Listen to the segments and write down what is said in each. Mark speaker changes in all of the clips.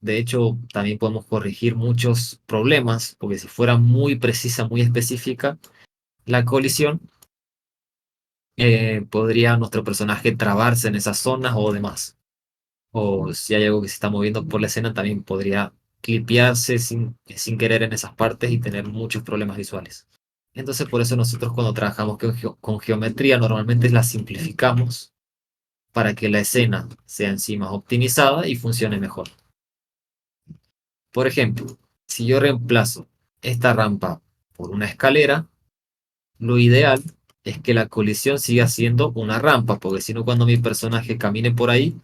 Speaker 1: De hecho, también podemos corregir muchos problemas, porque si fuera muy precisa, muy específica la colisión, podría nuestro personaje trabarse en esas zonas o demás. O si hay algo que se está moviendo por la escena, también podría clipearse sin querer en esas partes y tener muchos problemas visuales. Entonces, por eso nosotros cuando trabajamos con geometría, normalmente la simplificamos para que la escena sea en sí más optimizada y funcione mejor. Por ejemplo, si yo reemplazo esta rampa por una escalera, lo ideal es que la colisión siga siendo una rampa, porque si no, cuando mi personaje camine por ahí,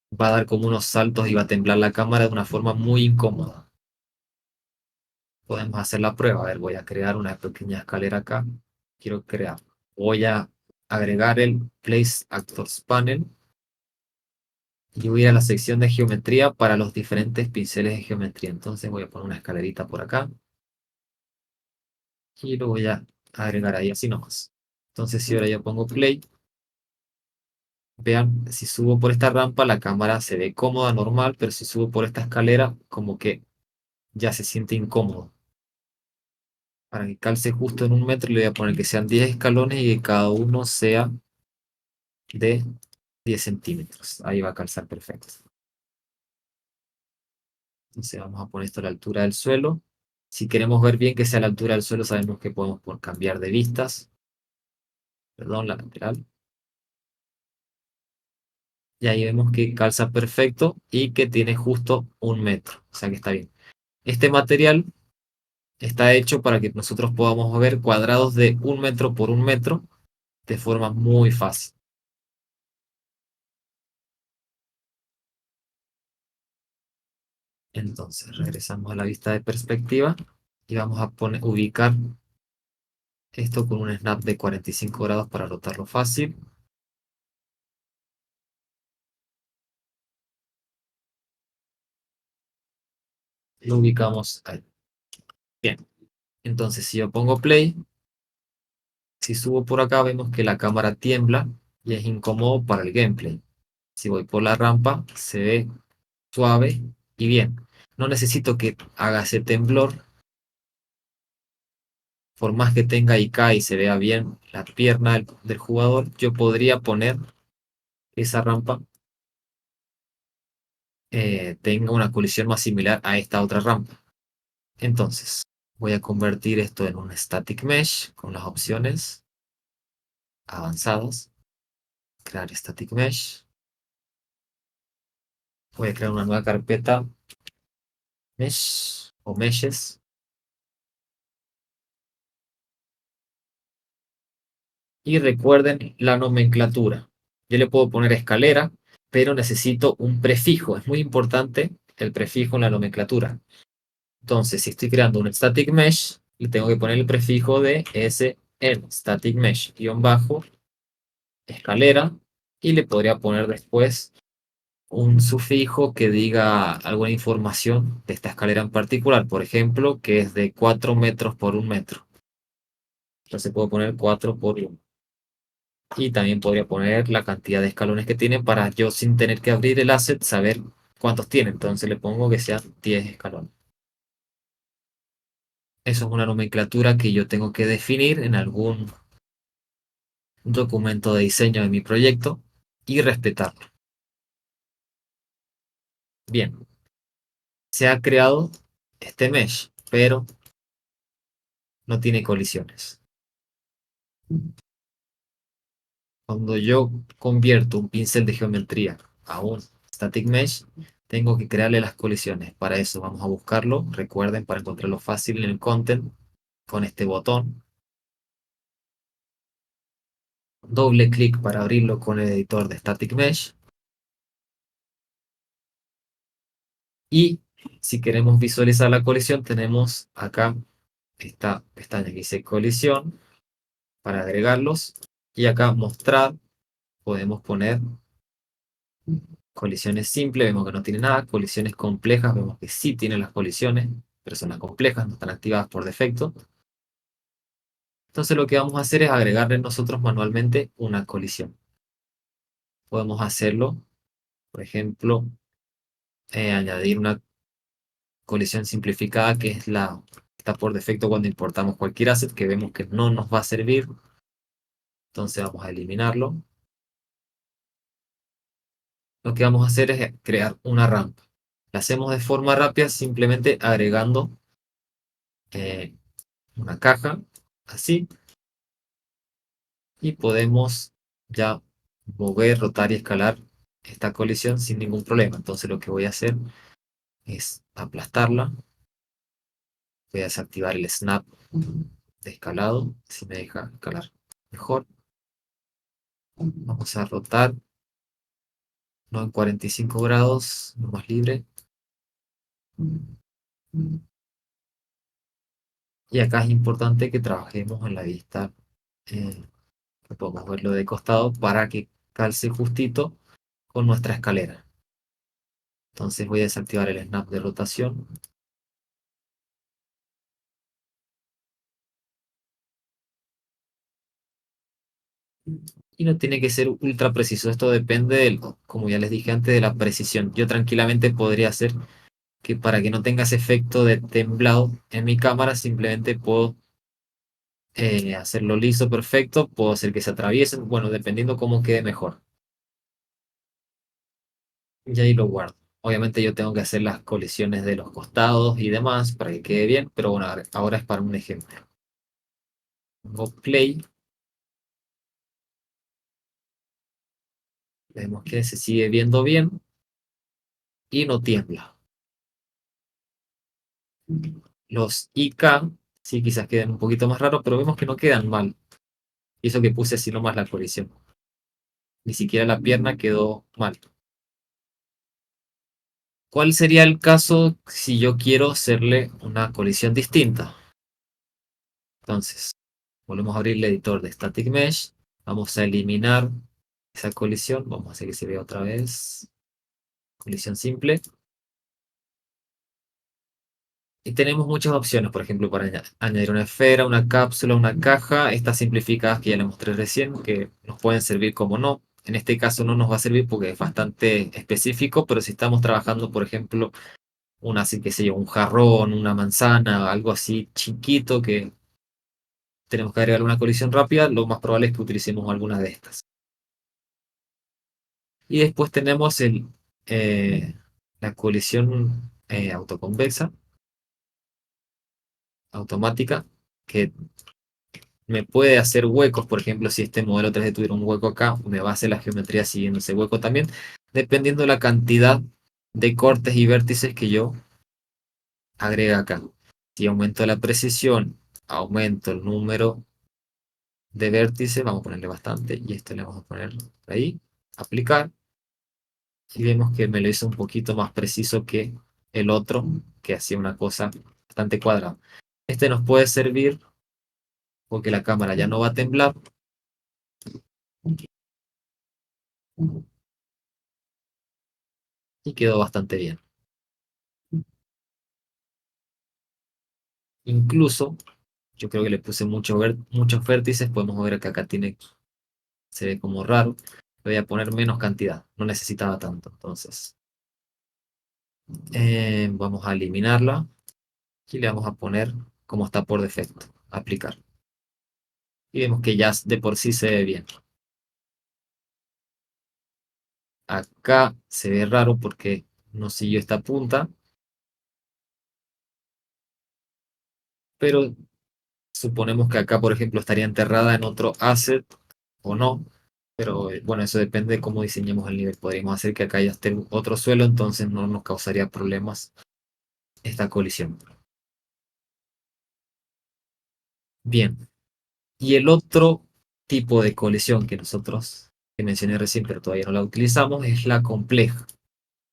Speaker 1: va a dar como unos saltos y va a temblar la cámara de una forma muy incómoda. Podemos hacer la prueba. A ver, voy a crear una pequeña escalera acá. Quiero crear. Voy a agregar el Place Actors Panel y voy a ir a la sección de geometría para los diferentes pinceles de geometría. Entonces voy a poner una escalerita por acá y lo voy a agregar ahí así nomás. Entonces si ahora yo pongo play, vean, si subo por esta rampa la cámara se ve cómoda, normal, pero si subo por esta escalera como que ya se siente incómodo. Para que calce justo en 1 metro le voy a poner que sean 10 escalones y que cada uno sea de 10 centímetros. Ahí va a calzar perfecto. Entonces vamos a poner esto a la altura del suelo. Si queremos ver bien que sea a la altura del suelo, sabemos que podemos cambiar de vistas. Perdón, la lateral. Y ahí vemos que calza perfecto y que tiene justo 1 metro. O sea que está bien. Este material está hecho para que nosotros podamos ver cuadrados de 1 metro por 1 metro de forma muy fácil. Entonces regresamos a la vista de perspectiva y vamos a ubicar esto con un snap de 45 grados para rotarlo fácil. Lo ubicamos ahí. Bien. Entonces si yo pongo play, si subo por acá vemos que la cámara tiembla y es incómodo para el gameplay. Si voy por la rampa se ve suave y bien. No necesito que haga ese temblor. Por más que tenga IK y se vea bien la pierna del jugador, yo podría poner esa rampa tenga una colisión más similar a esta otra rampa. Entonces, voy a convertir esto en un static mesh con las opciones avanzadas. Crear static mesh. Voy a crear una nueva carpeta mesh o meshes. Y recuerden la nomenclatura. Yo le puedo poner escalera, pero necesito un prefijo. Es muy importante el prefijo en la nomenclatura. Entonces, si estoy creando un static mesh, le tengo que poner el prefijo de SN, static mesh, guión bajo, escalera, y le podría poner después un sufijo que diga alguna información de esta escalera en particular, por ejemplo, que es de 4 metros por 1 metro. Entonces puedo poner 4 por 1. Y también podría poner la cantidad de escalones que tiene para yo sin tener que abrir el asset saber cuántos tiene. Entonces le pongo que sean 10 escalones. Eso es una nomenclatura que yo tengo que definir en algún documento de diseño de mi proyecto y respetarlo. Bien, se ha creado este mesh, pero no tiene colisiones. Cuando yo convierto un pincel de geometría a un static mesh, tengo que crearle las colisiones. Para eso vamos a buscarlo, recuerden, para encontrarlo fácil en el content, con este botón. Doble clic para abrirlo con el editor de static mesh. Y si queremos visualizar la colisión, tenemos acá esta pestaña que dice colisión para agregarlos. Y acá mostrar, podemos poner colisiones simples, vemos que no tiene nada. Colisiones complejas, vemos que sí tiene las colisiones, pero son las complejas, no están activadas por defecto. Entonces lo que vamos a hacer es agregarle nosotros manualmente una colisión. Podemos hacerlo, por ejemplo, añadir una colisión simplificada, que es la que está por defecto cuando importamos cualquier asset que vemos que no nos va a servir. Entonces vamos a eliminarlo. Lo que vamos a hacer es crear una rampa. La hacemos de forma rápida simplemente agregando eh, una caja así, y podemos ya mover, rotar y escalar esta colisión sin ningún problema. Entonces lo que voy a hacer es aplastarla. Voy a desactivar el snap de escalado, si me deja escalar mejor. Vamos a rotar, no en 45 grados, no más libre. Y acá es importante que trabajemos en la vista, que podemos verlo de costado para que calce justito con nuestra escalera. Entonces voy a desactivar el snap de rotación. Y no tiene que ser ultra preciso. Esto depende del, como ya les dije antes, de la precisión. Yo tranquilamente podría hacer que, para que no tenga ese efecto de temblado en mi cámara, simplemente puedo hacerlo liso, perfecto. Puedo hacer que se atraviesen. Bueno, dependiendo cómo quede mejor. Y ahí lo guardo. Obviamente yo tengo que hacer las colisiones de los costados y demás para que quede bien. Pero bueno, ahora es para un ejemplo. Pongo play. Vemos que se sigue viendo bien y no tiembla. Los IK sí quizás queden un poquito más raros, pero vemos que no quedan mal. Y eso que puse así nomás la colisión. Ni siquiera la pierna quedó mal. ¿Cuál sería el caso si yo quiero hacerle una colisión distinta? Entonces, volvemos a abrir el editor de Static Mesh. Vamos a eliminar esa colisión. Vamos a hacer que se vea otra vez. Colisión simple. Y tenemos muchas opciones, por ejemplo, para añadir una esfera, una cápsula, una caja. Estas simplificadas que ya le mostré recién, que nos pueden servir como no. En este caso no nos va a servir porque es bastante específico, pero si estamos trabajando, por ejemplo, así que sé yo, un jarrón, una manzana, algo así chiquito que tenemos que agregar una colisión rápida, lo más probable es que utilicemos alguna de estas. Y después tenemos la colisión autoconvexa, automática, que me puede hacer huecos. Por ejemplo, si este modelo 3D tuviera un hueco acá, me va a hacer la geometría siguiendo ese hueco también, dependiendo de la cantidad de cortes y vértices que yo agregue acá. Si aumento la precisión, aumento el número de vértices, vamos a ponerle bastante, y esto le vamos a poner ahí, aplicar, y vemos que me lo hizo un poquito más preciso que el otro, que hacía una cosa bastante cuadrada. Este nos puede servir porque la cámara ya no va a temblar y quedó bastante bien. Incluso, yo creo que le puse muchos vértices, podemos ver que acá se ve como raro. Le voy a poner menos cantidad, no necesitaba tanto, entonces vamos a eliminarla y le vamos a poner como está por defecto, aplicar. Y vemos que ya de por sí se ve bien. Acá se ve raro porque no siguió esta punta, pero suponemos que acá, por ejemplo, estaría enterrada en otro asset o no. Pero bueno, eso depende de cómo diseñemos el nivel. Podríamos hacer que acá ya esté otro suelo, entonces no nos causaría problemas esta colisión. Bien, y el otro tipo de colisión que nosotros, que mencioné recién, pero todavía no la utilizamos, es la compleja.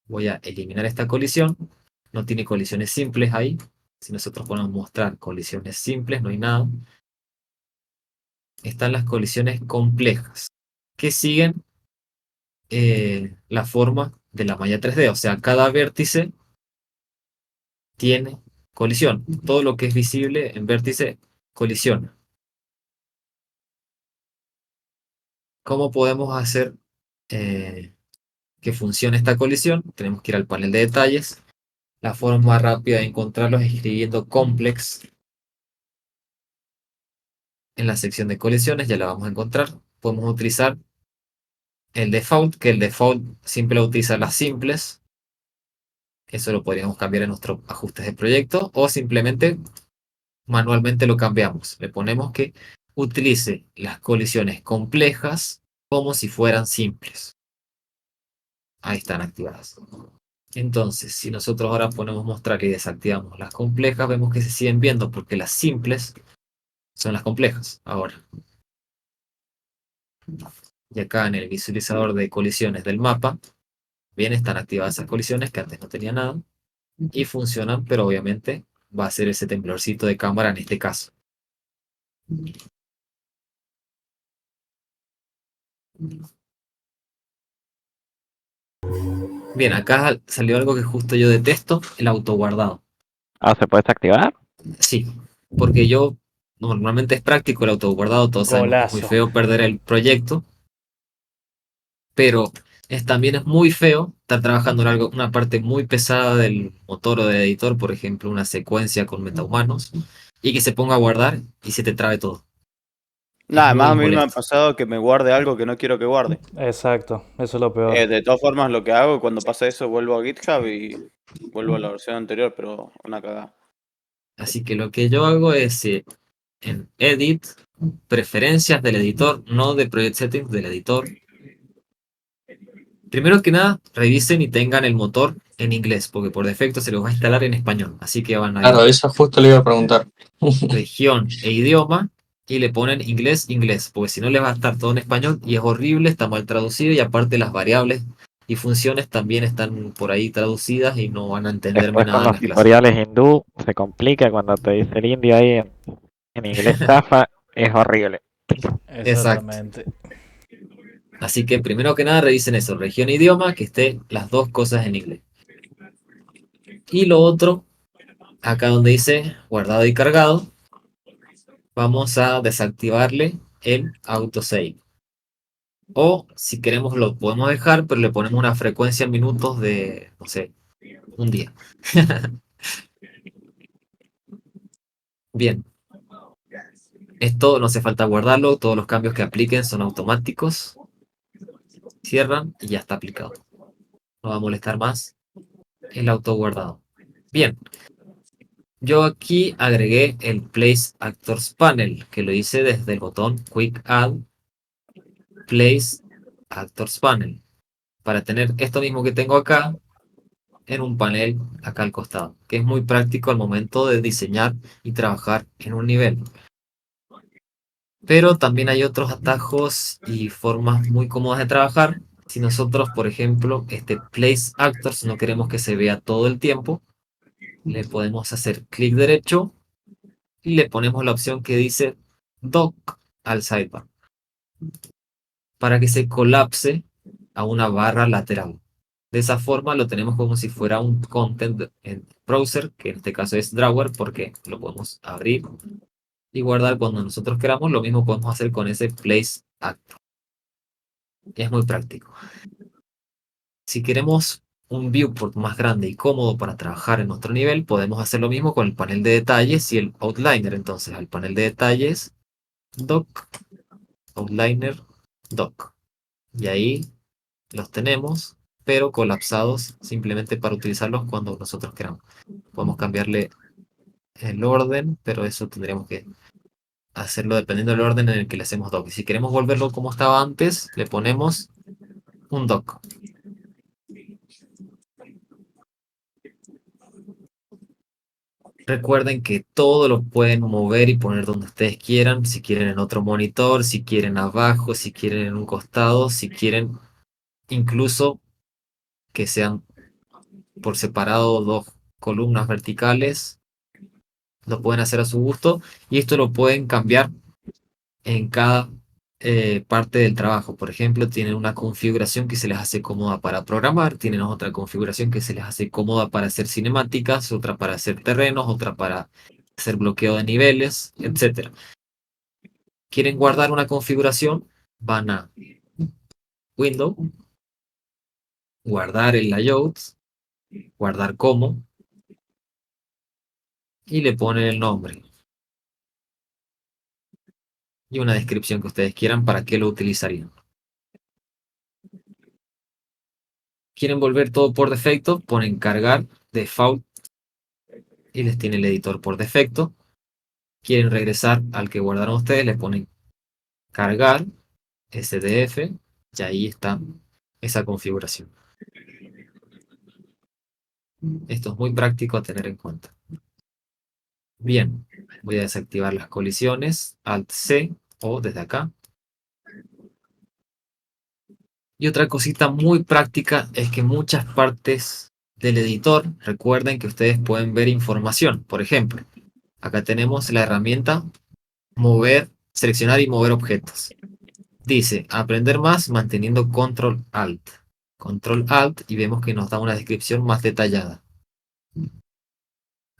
Speaker 1: Voy a eliminar esta colisión. No tiene colisiones simples ahí. Si nosotros podemos mostrar colisiones simples, no hay nada. Están las colisiones complejas, que siguen la forma de la malla 3D. O sea, cada vértice tiene colisión. Todo lo que es visible en vértice colisiona. ¿Cómo podemos hacer que funcione esta colisión? Tenemos que ir al panel de detalles. La forma más rápida de encontrarlo es escribiendo complex en la sección de colisiones, ya la vamos a encontrar. Podemos utilizar el default, que el default siempre utiliza las simples. Eso lo podríamos cambiar en nuestros ajustes de proyecto o simplemente manualmente lo cambiamos. Le ponemos que utilice las colisiones complejas como si fueran simples. Ahí están activadas. Entonces, si nosotros ahora ponemos mostrar y desactivamos las complejas, vemos que se siguen viendo porque las simples son las complejas ahora. Y acá en el visualizador de colisiones del mapa, bien, están activadas esas colisiones que antes no tenía nada y funcionan, pero obviamente va a ser ese temblorcito de cámara en este caso. Bien, acá salió algo que justo yo detesto, el autoguardado.
Speaker 2: Ah, ¿se puede desactivar?
Speaker 1: Sí, porque yo normalmente es práctico el autoguardado, todos sabemos que es muy
Speaker 3: Golazo.
Speaker 1: feo perder el proyecto, pero también es muy feo estar trabajando en algo, una parte muy pesada del motor o del editor, por ejemplo, una secuencia con metahumanos, y que se ponga a guardar y se te trabe todo. Es
Speaker 4: Nada, más a
Speaker 1: muy
Speaker 4: mí me ha
Speaker 1: molesto.
Speaker 4: pasado que me guarde algo que no quiero que guarde.
Speaker 3: Exacto, eso es lo peor.
Speaker 4: De todas formas, lo que hago cuando pasa eso, vuelvo a GitHub y vuelvo a la versión anterior, pero una cagada.
Speaker 1: Así que lo que yo hago es en Edit, preferencias del editor, no de Project Settings del editor. Primero que nada, revisen y tengan el motor en inglés, porque por defecto se los va a instalar en español. Así que van a ir
Speaker 5: Claro, eso justo le iba a preguntar.
Speaker 1: región e idioma y le ponen inglés, inglés, porque si no les va a estar todo en español y es horrible, está mal traducido y aparte las variables y funciones también están por ahí traducidas y no van a entenderme
Speaker 2: Después con
Speaker 1: nada en
Speaker 2: los
Speaker 1: las clases.
Speaker 2: tutoriales hindú se complica cuando te dice el indio ahí en inglés chafa, es horrible.
Speaker 1: Exacto.
Speaker 3: Exactamente.
Speaker 1: Así que primero que nada revisen eso, región e idioma, que esté las dos cosas en inglés. Y lo otro, acá donde dice guardado y cargado, vamos a desactivarle el autosave. O si queremos lo podemos dejar, pero le ponemos una frecuencia en minutos de, no sé, un día. Bien, esto no hace falta guardarlo, todos los cambios que apliquen son automáticos. Cierran y ya está aplicado. No va a molestar más el auto guardado. Bien, yo aquí agregué el Place Actors Panel, que lo hice desde el botón Quick Add Place Actors Panel, para tener esto mismo que tengo acá en un panel acá al costado, que es muy práctico al momento de diseñar y trabajar en un nivel. Pero también hay otros atajos y formas muy cómodas de trabajar. Si nosotros, por ejemplo, este Place Actors no queremos que se vea todo el tiempo, le podemos hacer clic derecho y le ponemos la opción que dice Dock al sidebar para que se colapse a una barra lateral. De esa forma lo tenemos como si fuera un content en browser, que en este caso es Drawer, porque lo podemos abrir y guardar cuando nosotros queramos. Lo mismo podemos hacer con ese Place Actor. Es muy práctico. Si queremos un viewport más grande y cómodo para trabajar en nuestro nivel, podemos hacer lo mismo con el panel de detalles y el outliner. Entonces, al panel de detalles, dock, outliner, dock. Y ahí los tenemos, pero colapsados simplemente para utilizarlos cuando nosotros queramos. Podemos cambiarle el orden, pero eso tendríamos que hacerlo dependiendo del orden en el que le hacemos dock. Y si queremos volverlo como estaba antes, le ponemos un dock. Recuerden que todo lo pueden mover y poner donde ustedes quieran, si quieren en otro monitor, si quieren abajo, si quieren en un costado, si quieren incluso que sean por separado dos columnas verticales, lo pueden hacer a su gusto y esto lo pueden cambiar en cada parte del trabajo. Por ejemplo, tienen una configuración que se les hace cómoda para programar, tienen otra configuración que se les hace cómoda para hacer cinemáticas, otra para hacer terrenos, otra para hacer bloqueo de niveles, etcétera. ¿Quieren guardar una configuración? Van a Window, guardar el layout, guardar como, y le ponen el nombre y una descripción que ustedes quieran para qué lo utilizarían. Quieren volver todo por defecto, ponen cargar default y les tiene el editor por defecto. Quieren regresar al que guardaron ustedes, le ponen cargar SDF y ahí está esa configuración. Esto es muy práctico a tener en cuenta. Bien, voy a desactivar las colisiones, Alt C o desde acá. Y otra cosita muy práctica es que muchas partes del editor, recuerden que ustedes pueden ver información. Por ejemplo, acá tenemos la herramienta mover, seleccionar y mover objetos. Dice aprender más manteniendo Control Alt. Control Alt y vemos que nos da una descripción más detallada.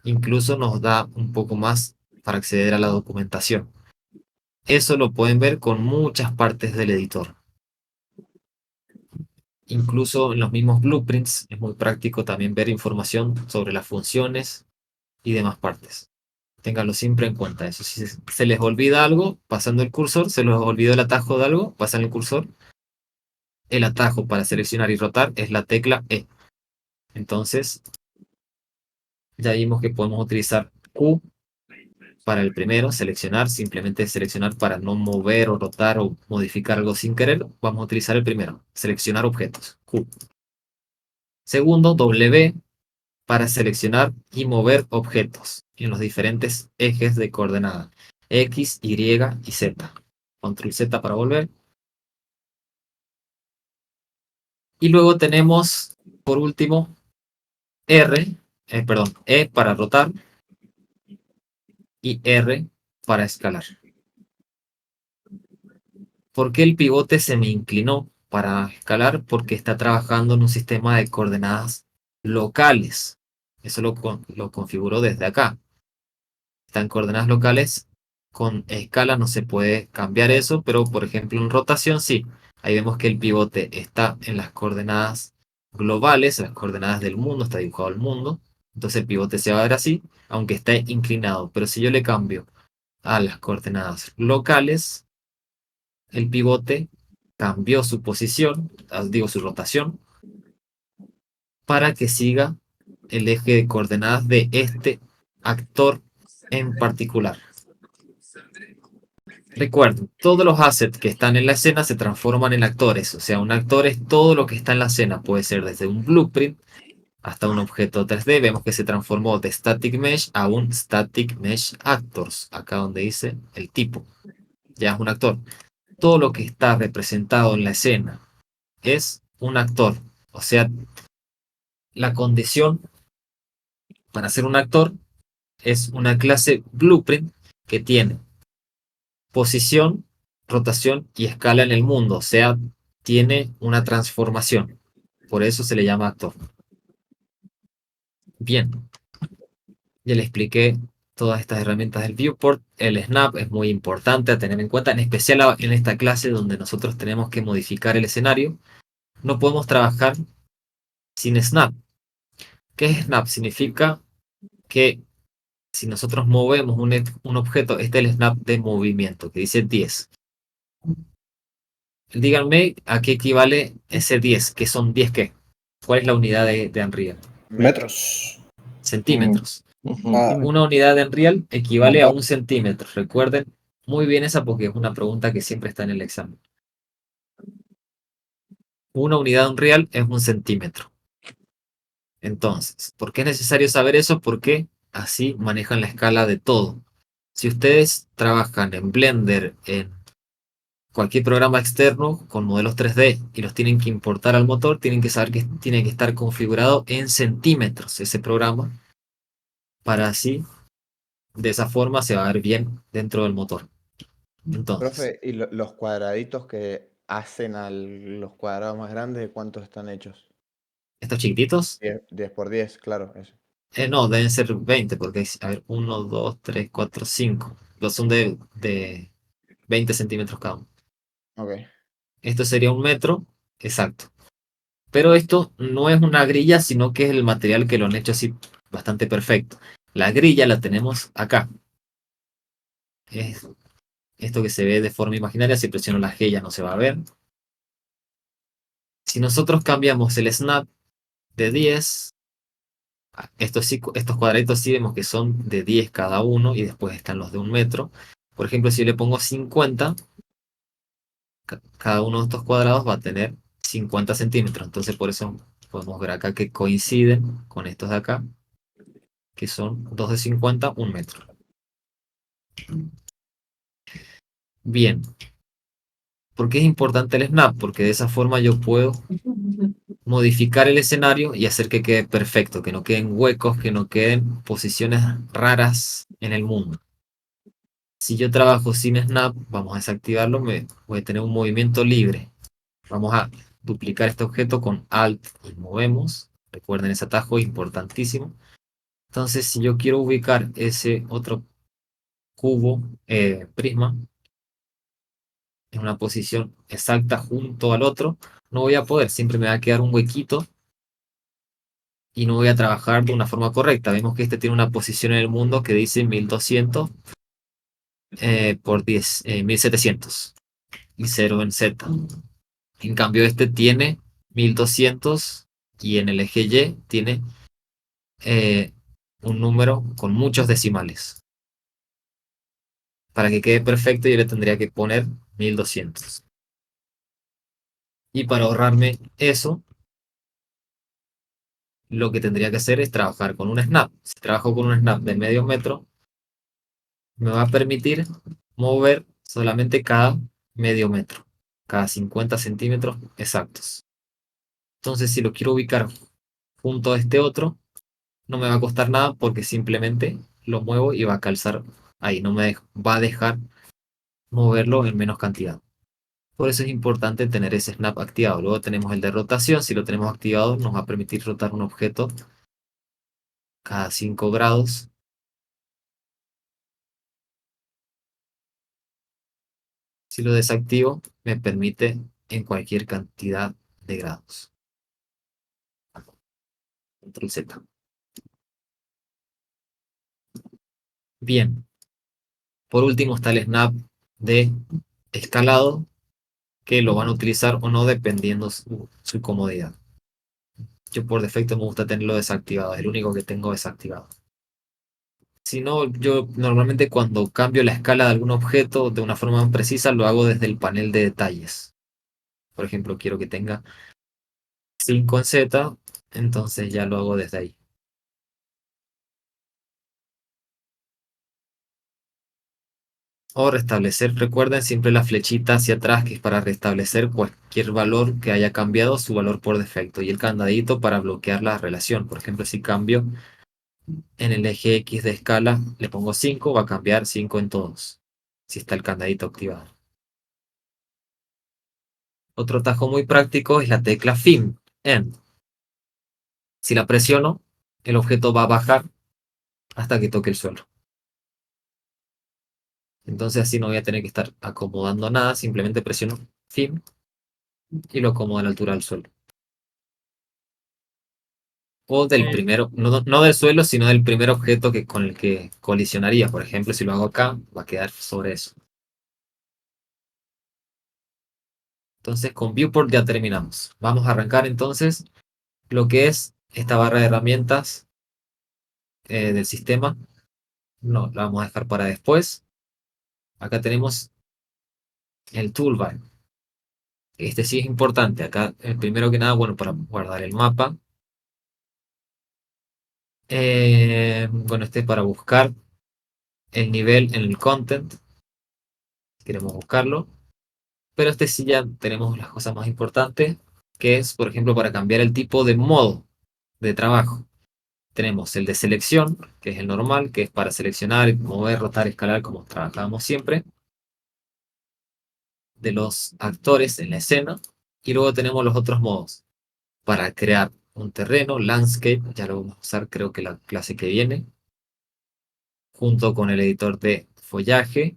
Speaker 1: Incluso nos da un poco más para acceder a la documentación. Eso lo pueden ver con muchas partes del editor. Incluso en los mismos blueprints es muy práctico también ver información sobre las funciones y demás partes. Ténganlo siempre en cuenta eso. Si se les olvida algo, pasando el cursor, se les olvidó el atajo de algo, pasan el cursor. El atajo para seleccionar y rotar es la tecla E. Entonces, ya vimos que podemos utilizar Q para el primero, seleccionar, simplemente seleccionar para no mover o rotar o modificar algo sin querer. Vamos a utilizar el primero, seleccionar objetos, Q. Segundo, W para seleccionar y mover objetos en los diferentes ejes de coordenada, X, Y y Z. Control Z para volver. Y luego tenemos, por último, E para rotar y R para escalar. ¿Por qué el pivote se me inclinó para escalar? Porque está trabajando en un sistema de coordenadas locales. Eso lo configuro desde acá. Están coordenadas locales. Con escala no se puede cambiar eso, pero por ejemplo en rotación sí. Ahí vemos que el pivote está en las coordenadas globales, las coordenadas del mundo, está dibujado el mundo. Entonces el pivote se va a ver así, aunque esté inclinado. Pero si yo le cambio a las coordenadas locales, el pivote cambió su posición, su rotación, para que siga el eje de coordenadas de este actor en particular. Recuerden, todos los assets que están en la escena se transforman en actores. O sea, un actor es todo lo que está en la escena. Puede ser desde un blueprint hasta un objeto 3D. Vemos que se transformó de Static Mesh a un Static Mesh Actors. Acá donde dice el tipo. Ya es un actor. Todo lo que está representado en la escena es un actor. O sea, la condición para ser un actor es una clase blueprint que tiene posición, rotación y escala en el mundo. O sea, tiene una transformación. Por eso se le llama actor. Bien. Ya le expliqué todas estas herramientas del viewport. El snap es muy importante a tener en cuenta, en especial en esta clase donde nosotros tenemos que modificar el escenario. No podemos trabajar sin snap. ¿Qué es snap? Significa que si nosotros movemos un objeto, este es el snap de movimiento, que dice 10. Díganme a qué equivale ese 10, que son 10 qué. ¿Cuál es la unidad de Unreal?
Speaker 5: Metros.
Speaker 1: Centímetros.
Speaker 5: Ah,
Speaker 1: Una unidad de Unreal equivale a 1 centímetro. Recuerden muy bien esa porque es una pregunta que siempre está en el examen. Una unidad de Unreal es 1 centímetro. Entonces, ¿por qué es necesario saber eso? Porque así manejan la escala de todo. Si ustedes trabajan en Blender, en cualquier programa externo con modelos 3D y los tienen que importar al motor, tienen que saber que tiene que estar configurado en centímetros ese programa para así, de esa forma, se va a ver bien dentro del motor. Entonces,
Speaker 6: Profe, ¿y los cuadraditos que hacen a los cuadrados más grandes, de cuántos están hechos?
Speaker 1: estos chiquititos,
Speaker 6: 10 por 10, claro, eso.
Speaker 1: no, deben ser 20 porque hay, a ver, 1, 2, 3, 4, 5. Los son de 20 centímetros cada uno.
Speaker 6: Ok.
Speaker 1: Esto sería 1 metro, exacto. Pero esto no es una grilla, sino que es el material que lo han hecho así bastante perfecto. La grilla la tenemos acá. Es esto que se ve de forma imaginaria, si presiono la G ya no se va a ver. Si nosotros cambiamos el snap de 10, estos cuadraditos sí vemos que son de 10 cada uno y después están los de 1 metro. Por ejemplo, si yo le pongo 50, cada uno de estos cuadrados va a tener 50 centímetros. Entonces por eso podemos ver acá que coinciden con estos de acá, que son 2 de 50, 1 metro. Bien. ¿Por qué es importante el snap? Porque de esa forma yo puedo modificar el escenario y hacer que quede perfecto, que no queden huecos, que no queden posiciones raras en el mundo. Si yo trabajo sin snap, vamos a desactivarlo, voy a tener un movimiento libre. Vamos a duplicar este objeto con Alt y movemos. Recuerden ese atajo, importantísimo. Entonces, si yo quiero ubicar ese otro cubo, prisma, en una posición exacta junto al otro, no voy a poder, siempre me va a quedar un huequito y no voy a trabajar de una forma correcta. Vemos que este tiene una posición en el mundo que dice 1200 por 10, 1700 y 0 en Z. En cambio este tiene 1200 y en el eje Y tiene un número con muchos decimales. Para que quede perfecto yo le tendría que poner 1200. Y para ahorrarme eso, lo que tendría que hacer es trabajar con un snap. Si trabajo con un snap de medio metro, me va a permitir mover solamente cada medio metro, cada 50 centímetros exactos. Entonces, si lo quiero ubicar junto a este otro, no me va a costar nada porque simplemente lo muevo y va a calzar ahí. No me va a dejar moverlo en menos cantidad. Por eso es importante tener ese snap activado. Luego tenemos el de rotación. Si lo tenemos activado, nos va a permitir rotar un objeto cada 5 grados. Si lo desactivo, me permite en cualquier cantidad de grados. Control Z. Bien. Por último está el snap de escalado, que lo van a utilizar o no dependiendo su comodidad. Yo por defecto me gusta tenerlo desactivado, es el único que tengo desactivado. Si no, yo normalmente cuando cambio la escala de algún objeto de una forma más precisa, lo hago desde el panel de detalles. Por ejemplo, quiero que tenga 5 en Z, entonces ya lo hago desde ahí. O restablecer, recuerden siempre la flechita hacia atrás que es para restablecer cualquier valor que haya cambiado su valor por defecto. Y el candadito para bloquear la relación. Por ejemplo, si cambio en el eje X de escala, le pongo 5, va a cambiar 5 en todos. Si está el candadito activado. Otro atajo muy práctico es la tecla Fin, End. Si la presiono, el objeto va a bajar hasta que toque el suelo. Entonces así no voy a tener que estar acomodando nada, simplemente presiono Fin y lo acomodo a la altura del suelo. O del primero, no del suelo, sino del primer objeto con el que colisionaría. Por ejemplo, si lo hago acá, va a quedar sobre eso. Entonces con Viewport ya terminamos. Vamos a arrancar entonces lo que es esta barra de herramientas del sistema. No, la vamos a dejar para después. Acá tenemos el toolbar. Este sí es importante. Acá, primero que nada, bueno, para guardar el mapa. Bueno, este es para buscar el nivel en el content. Queremos buscarlo. Pero este sí ya tenemos las cosas más importantes, que es, por ejemplo, para cambiar el tipo de modo de trabajo. Tenemos el de selección, que es el normal, que es para seleccionar, mover, rotar, escalar, como trabajábamos siempre. De los actores en la escena. Y luego tenemos los otros modos. Para crear un terreno, landscape, ya lo vamos a usar creo que la clase que viene. Junto con el editor de follaje.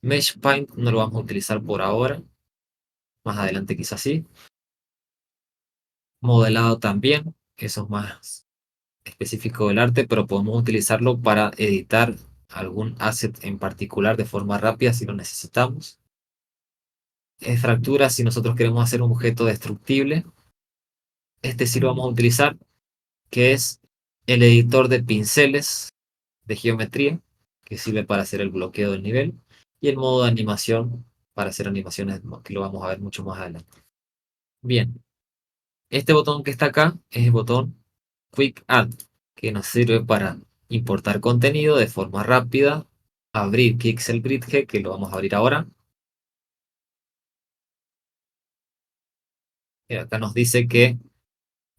Speaker 1: Mesh Paint no lo vamos a utilizar por ahora. Más adelante quizás sí. Modelado también, eso es más específico del arte, pero podemos utilizarlo para editar algún asset en particular de forma rápida si lo necesitamos. Fractura si nosotros queremos hacer un objeto destructible. Este sí lo vamos a utilizar, que es el editor de pinceles de geometría, que sirve para hacer el bloqueo del nivel, y el modo de animación para hacer animaciones, que lo vamos a ver mucho más adelante. Bien, este botón que está acá es el botón Quick Add, que nos sirve para importar contenido de forma rápida, abrir Pixel Bridge, que lo vamos a abrir ahora. Y acá nos dice que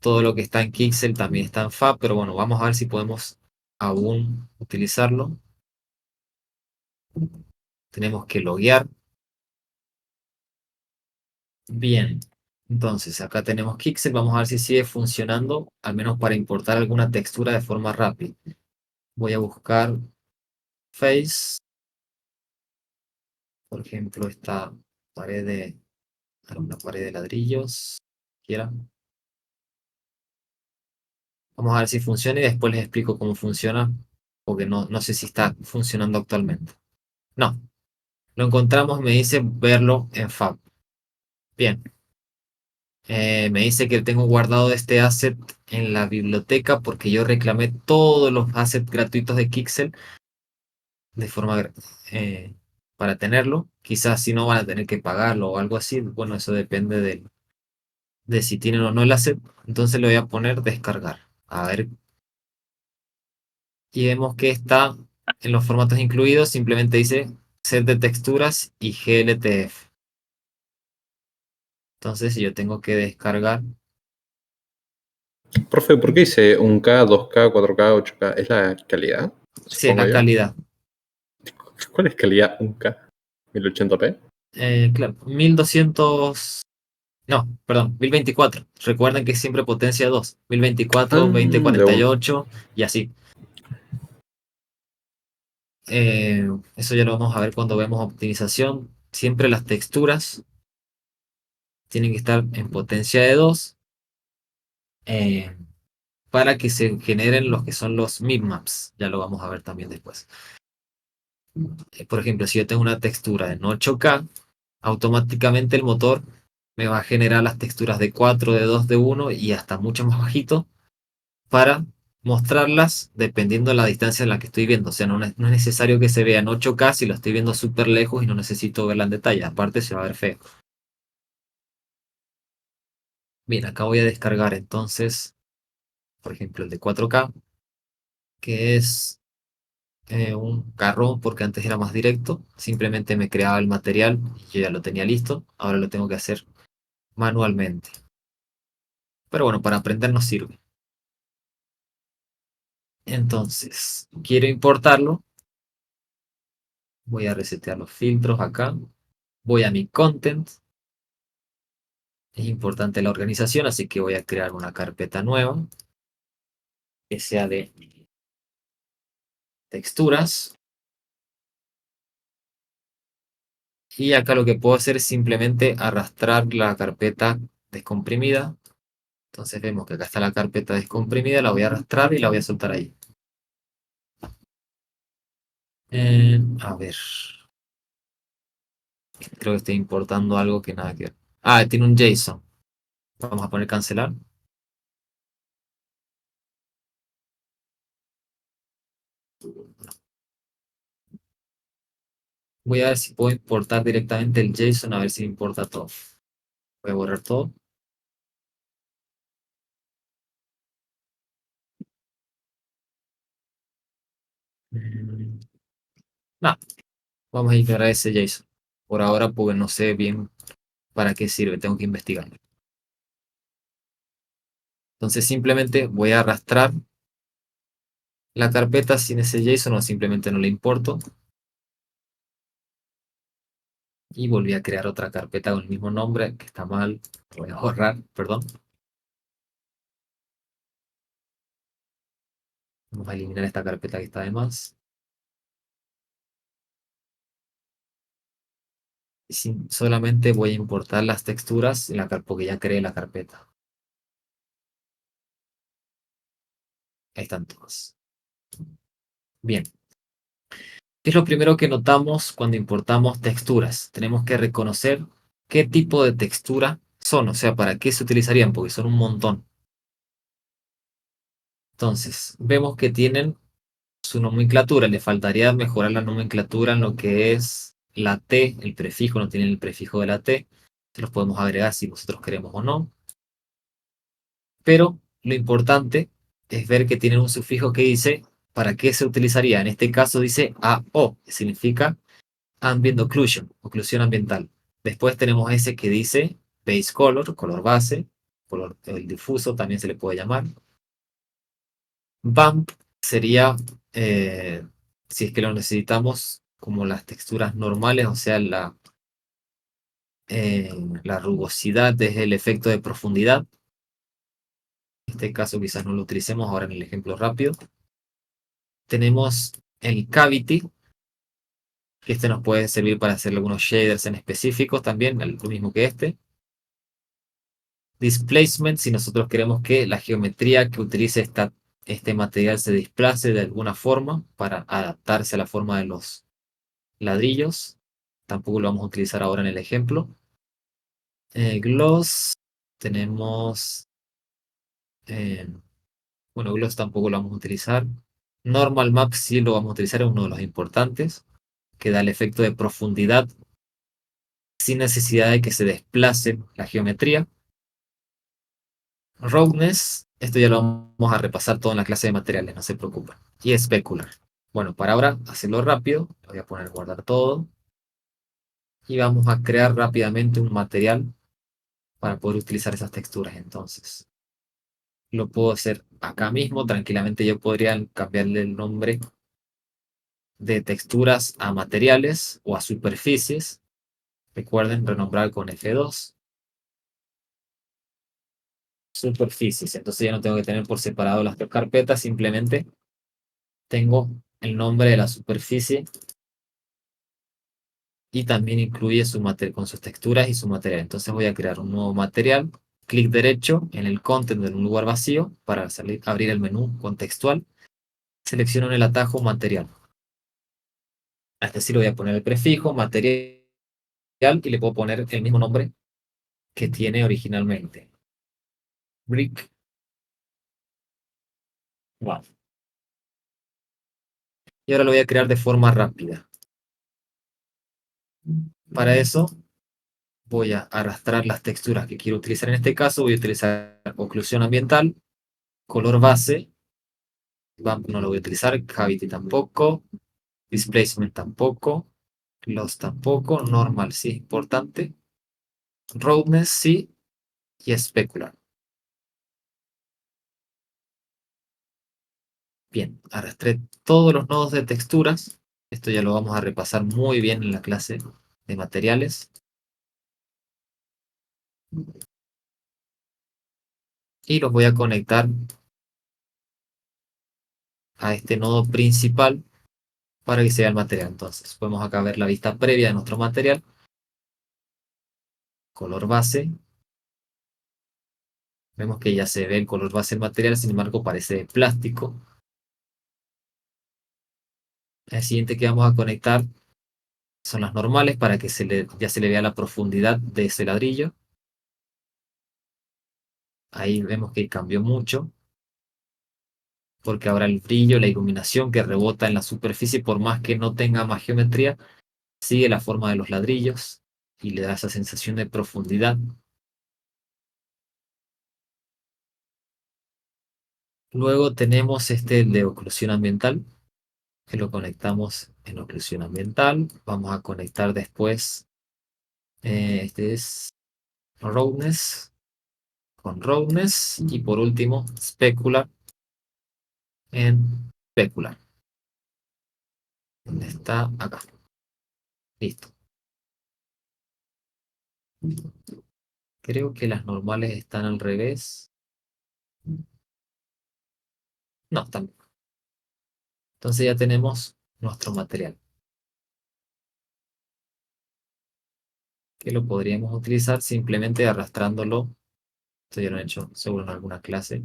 Speaker 1: todo lo que está en Pixel también está en Fab, pero bueno, vamos a ver si podemos aún utilizarlo. Tenemos que loguear. Bien, entonces acá tenemos Pixel, vamos a ver si sigue funcionando, al menos para importar alguna textura de forma rápida. Voy a buscar Face, por ejemplo, esta pared de, una pared de ladrillos, quiera. Vamos a ver si funciona y después les explico cómo funciona, porque no sé si está funcionando actualmente. No, lo encontramos, me dice verlo en Fab. Bien. Me dice que tengo guardado este asset en la biblioteca porque yo reclamé todos los assets gratuitos de Kixel de forma para tenerlo. Quizás si no van a tener que pagarlo o algo así. Bueno, eso depende de si tienen o no el asset. Entonces le voy a poner descargar. A ver. Y vemos que está en los formatos incluidos. Simplemente dice set de texturas y GLTF. Entonces yo tengo que descargar.
Speaker 5: Profe, ¿por qué dice 1K, 2K, 4K, 8K? ¿Es la calidad?
Speaker 1: Sí, en
Speaker 5: Supongo
Speaker 1: la
Speaker 5: yo.
Speaker 1: calidad.
Speaker 5: ¿Cuál es calidad 1K? ¿1080p?
Speaker 1: Claro, 1200. No, perdón, 1024. Recuerden que es siempre potencia 2. 1024,
Speaker 5: De un-
Speaker 1: 2048 y así. Eso ya lo vamos a ver cuando vemos optimización. Siempre las texturas tienen que estar en potencia de 2 eh, para que se generen los que son los bitmaps. Ya lo vamos a ver también después. Por ejemplo, si yo tengo una textura en 8K, automáticamente el motor me va a generar las texturas de 4, de 2, de 1 y hasta mucho más bajito para mostrarlas dependiendo de la distancia en la que estoy viendo. O sea, no es necesario que se vea en 8K si lo estoy viendo súper lejos y no necesito verla en detalle. Aparte se va a ver feo. Bien, acá voy a descargar entonces, por ejemplo, el de 4K, que es un carrón porque antes era más directo. Simplemente me creaba el material y yo ya lo tenía listo. Ahora lo tengo que hacer manualmente. Pero bueno, para aprender nos sirve. Entonces, quiero importarlo. Voy a resetear los filtros acá. Voy a mi content. Es importante la organización, así que voy a crear una carpeta nueva que sea de texturas. Y acá lo que puedo hacer es simplemente arrastrar la carpeta descomprimida. Entonces vemos que acá está la carpeta descomprimida, la voy a arrastrar y la voy a soltar ahí. A ver. Creo que estoy importando algo que nada que ver. Ah, tiene un JSON. Vamos a poner cancelar. Voy a ver si puedo importar directamente el JSON, a ver si me importa todo. Voy a borrar todo. No, vamos a ignorar ese JSON. Por ahora, porque no sé bien para qué sirve, tengo que investigarlo. Entonces simplemente voy a arrastrar la carpeta sin ese JSON o simplemente no le importo. Y volví a crear otra carpeta con el mismo nombre, que está mal. Voy a borrar, perdón. Vamos a eliminar esta carpeta que está de más. Y solamente voy a importar las texturas porque ya creé la carpeta. Ahí están todas. Bien. ¿Qué es lo primero que notamos cuando importamos texturas? Tenemos que reconocer qué tipo de textura son, o sea, para qué se utilizarían, porque son un montón. Entonces, vemos que tienen su nomenclatura. Le faltaría mejorar la nomenclatura en lo que es la T, el prefijo, no tienen el prefijo de la T. Se los podemos agregar si nosotros queremos o no. Pero lo importante es ver que tienen un sufijo que dice para qué se utilizaría. En este caso dice AO, que significa Ambient Occlusion, oclusión ambiental. Después tenemos ese que dice Base Color, color base, color el difuso también se le puede llamar. Bump sería, si es que lo necesitamos, como las texturas normales, o sea, la rugosidad es el efecto de profundidad. En este caso quizás no lo utilicemos ahora en el ejemplo rápido. Tenemos el Cavity, que este nos puede servir para hacer algunos shaders en específicos también, lo mismo que este. Displacement, si nosotros queremos que la geometría que utilice este material se desplace de alguna forma para adaptarse a la forma de los ladrillos. Tampoco lo vamos a utilizar ahora en el ejemplo. Gloss, tenemos... bueno, Gloss tampoco lo vamos a utilizar. Normal Map sí lo vamos a utilizar, es uno de los importantes, que da el efecto de profundidad sin necesidad de que se desplace la geometría. Roughness, esto ya lo vamos a repasar todo en la clase de materiales, no se preocupen. Y Specular. Bueno, para ahora hacerlo rápido, voy a poner guardar todo. Y vamos a crear rápidamente un material para poder utilizar esas texturas. Entonces, lo puedo hacer acá mismo. Tranquilamente yo podría cambiarle el nombre de texturas a materiales o a superficies. Recuerden renombrar con F2. Superficies. Entonces ya no tengo que tener por separado las dos carpetas. Simplemente tengo el nombre de la superficie y también incluye con sus texturas y su material. Entonces voy a crear un nuevo material, clic derecho en el content en un lugar vacío para abrir el menú contextual. Selecciono en el atajo material. A este sí le voy a poner el prefijo material y le puedo poner el mismo nombre que tiene originalmente. Brick. Wow. Y ahora lo voy a crear de forma rápida. Para eso voy a arrastrar las texturas que quiero utilizar. En este caso voy a utilizar oclusión ambiental, color base, Bump no lo voy a utilizar, Cavity tampoco, Displacement tampoco, Gloss tampoco, Normal sí es importante, Roughness sí, y Specular. Bien, arrastré todos los nodos de texturas. Esto ya lo vamos a repasar muy bien en la clase de materiales. Y los voy a conectar a este nodo principal para que sea el material. Entonces, podemos acá ver la vista previa de nuestro material. Color base. Vemos que ya se ve el color base del material, sin embargo parece de plástico. El siguiente que vamos a conectar son las normales para que ya se le vea la profundidad de ese ladrillo. Ahí vemos que cambió mucho, porque ahora el brillo, la iluminación que rebota en la superficie, por más que no tenga más geometría, sigue la forma de los ladrillos y le da esa sensación de profundidad. Luego tenemos el de oclusión ambiental, que lo conectamos en oclusión ambiental. Vamos a conectar después, este es Roughness, con Roughness, y por último Specular en Specular. ¿Dónde está? Acá. Listo. Creo que las normales están al revés. No, están. Entonces ya tenemos nuestro material, que lo podríamos utilizar simplemente arrastrándolo. Esto ya lo he hecho seguro en alguna clase.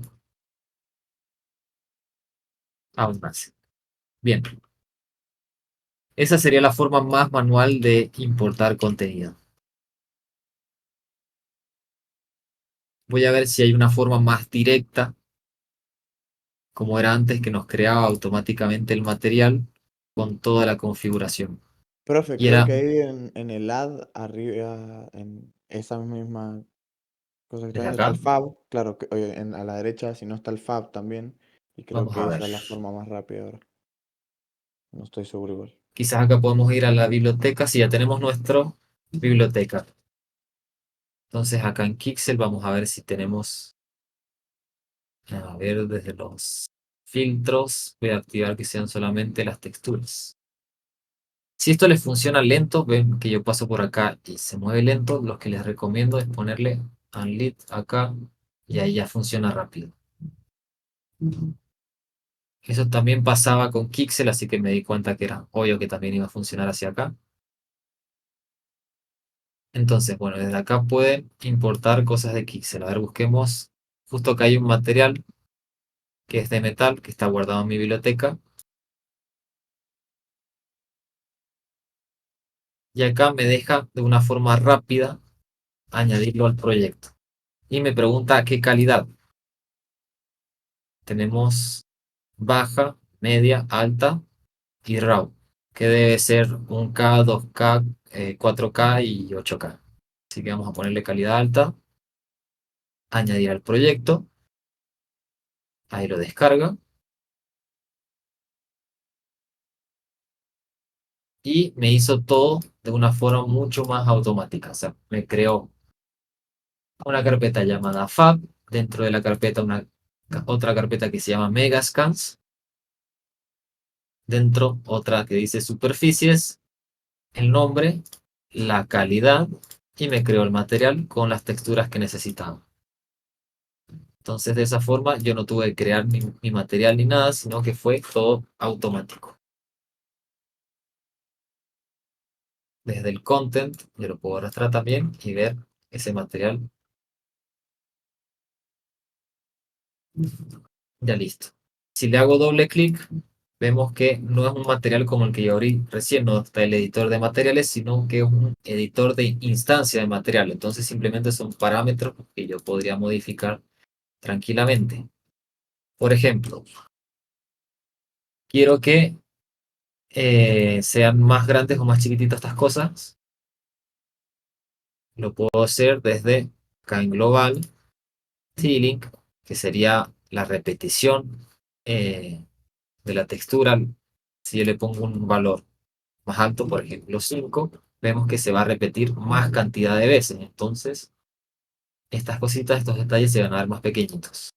Speaker 1: aún más. Bien. Esa sería la forma más manual de importar contenido. Voy a ver si hay una forma más directa, como era antes, que nos creaba automáticamente el material con toda la configuración.
Speaker 6: Profe,
Speaker 1: Y
Speaker 6: creo
Speaker 1: era
Speaker 6: que ahí en el add, arriba, en esa misma cosa que está
Speaker 1: desde
Speaker 6: viendo, está
Speaker 1: acá.
Speaker 6: el fab. Claro, que, oye, a la derecha, si no está el fab también. Y creo
Speaker 1: Vamos
Speaker 6: que
Speaker 1: a ver.
Speaker 6: esa es la forma más rápida ahora. No estoy seguro igual.
Speaker 1: Quizás acá podemos ir a la biblioteca si ya tenemos nuestra biblioteca. Entonces acá en Kixel vamos a ver si tenemos, a ver, desde los filtros, voy a activar que sean solamente las texturas. Si esto les funciona lento, ven que yo paso por acá y se mueve lento, lo que les recomiendo es ponerle unlit acá y ahí ya funciona rápido. Eso también pasaba con Kixel, así que me di cuenta que era obvio que también iba a funcionar hacia acá. Entonces, bueno, desde acá pueden importar cosas de Kixel. A ver, busquemos. Justo acá hay un material que es de metal, que está guardado en mi biblioteca. Y acá me deja de una forma rápida añadirlo al proyecto. Y me pregunta qué calidad. Tenemos baja, media, alta y RAW, que debe ser 1K, 2K, 4K y 8K. Así que vamos a ponerle calidad alta, añadir al proyecto, ahí lo descarga y me hizo todo de una forma mucho más automática. O sea, me creó una carpeta llamada Fab, dentro de la carpeta otra carpeta que se llama Megascans, dentro otra que dice superficies, el nombre, la calidad y me creó el material con las texturas que necesitaba. Entonces de esa forma yo no tuve que crear mi material ni nada, sino que fue todo automático. Desde el content yo lo puedo arrastrar también y ver ese material ya listo. Si le hago doble clic, vemos que no es un material como el que yo abrí recién, no está el editor de materiales, sino que es un editor de instancia de material. Entonces simplemente son parámetros que yo podría modificar tranquilamente. Por ejemplo, quiero que sean más grandes o más chiquititas estas cosas. Lo puedo hacer desde acá en global, T-Link, que sería la repetición de la textura. Si yo le pongo un valor más alto, por ejemplo 5, vemos que se va a repetir más cantidad de veces. Entonces, estas cositas, estos detalles se van a ver más pequeñitos.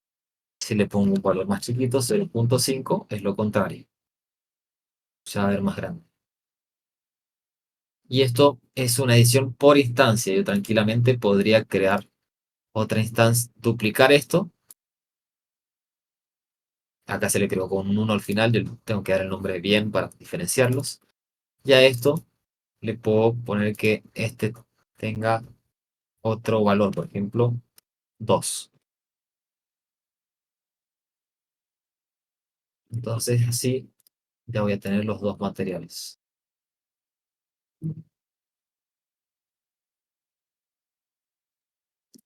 Speaker 1: Si le pongo un valor más chiquito, 0.5, es lo contrario. Se va a ver más grande. Y esto es una edición por instancia. Yo tranquilamente podría crear otra instancia, duplicar esto. Acá se le creó con un 1 al final. Yo tengo que dar el nombre bien para diferenciarlos. Y a esto le puedo poner que este tenga otro valor, por ejemplo, 2. Entonces así ya voy a tener los dos materiales.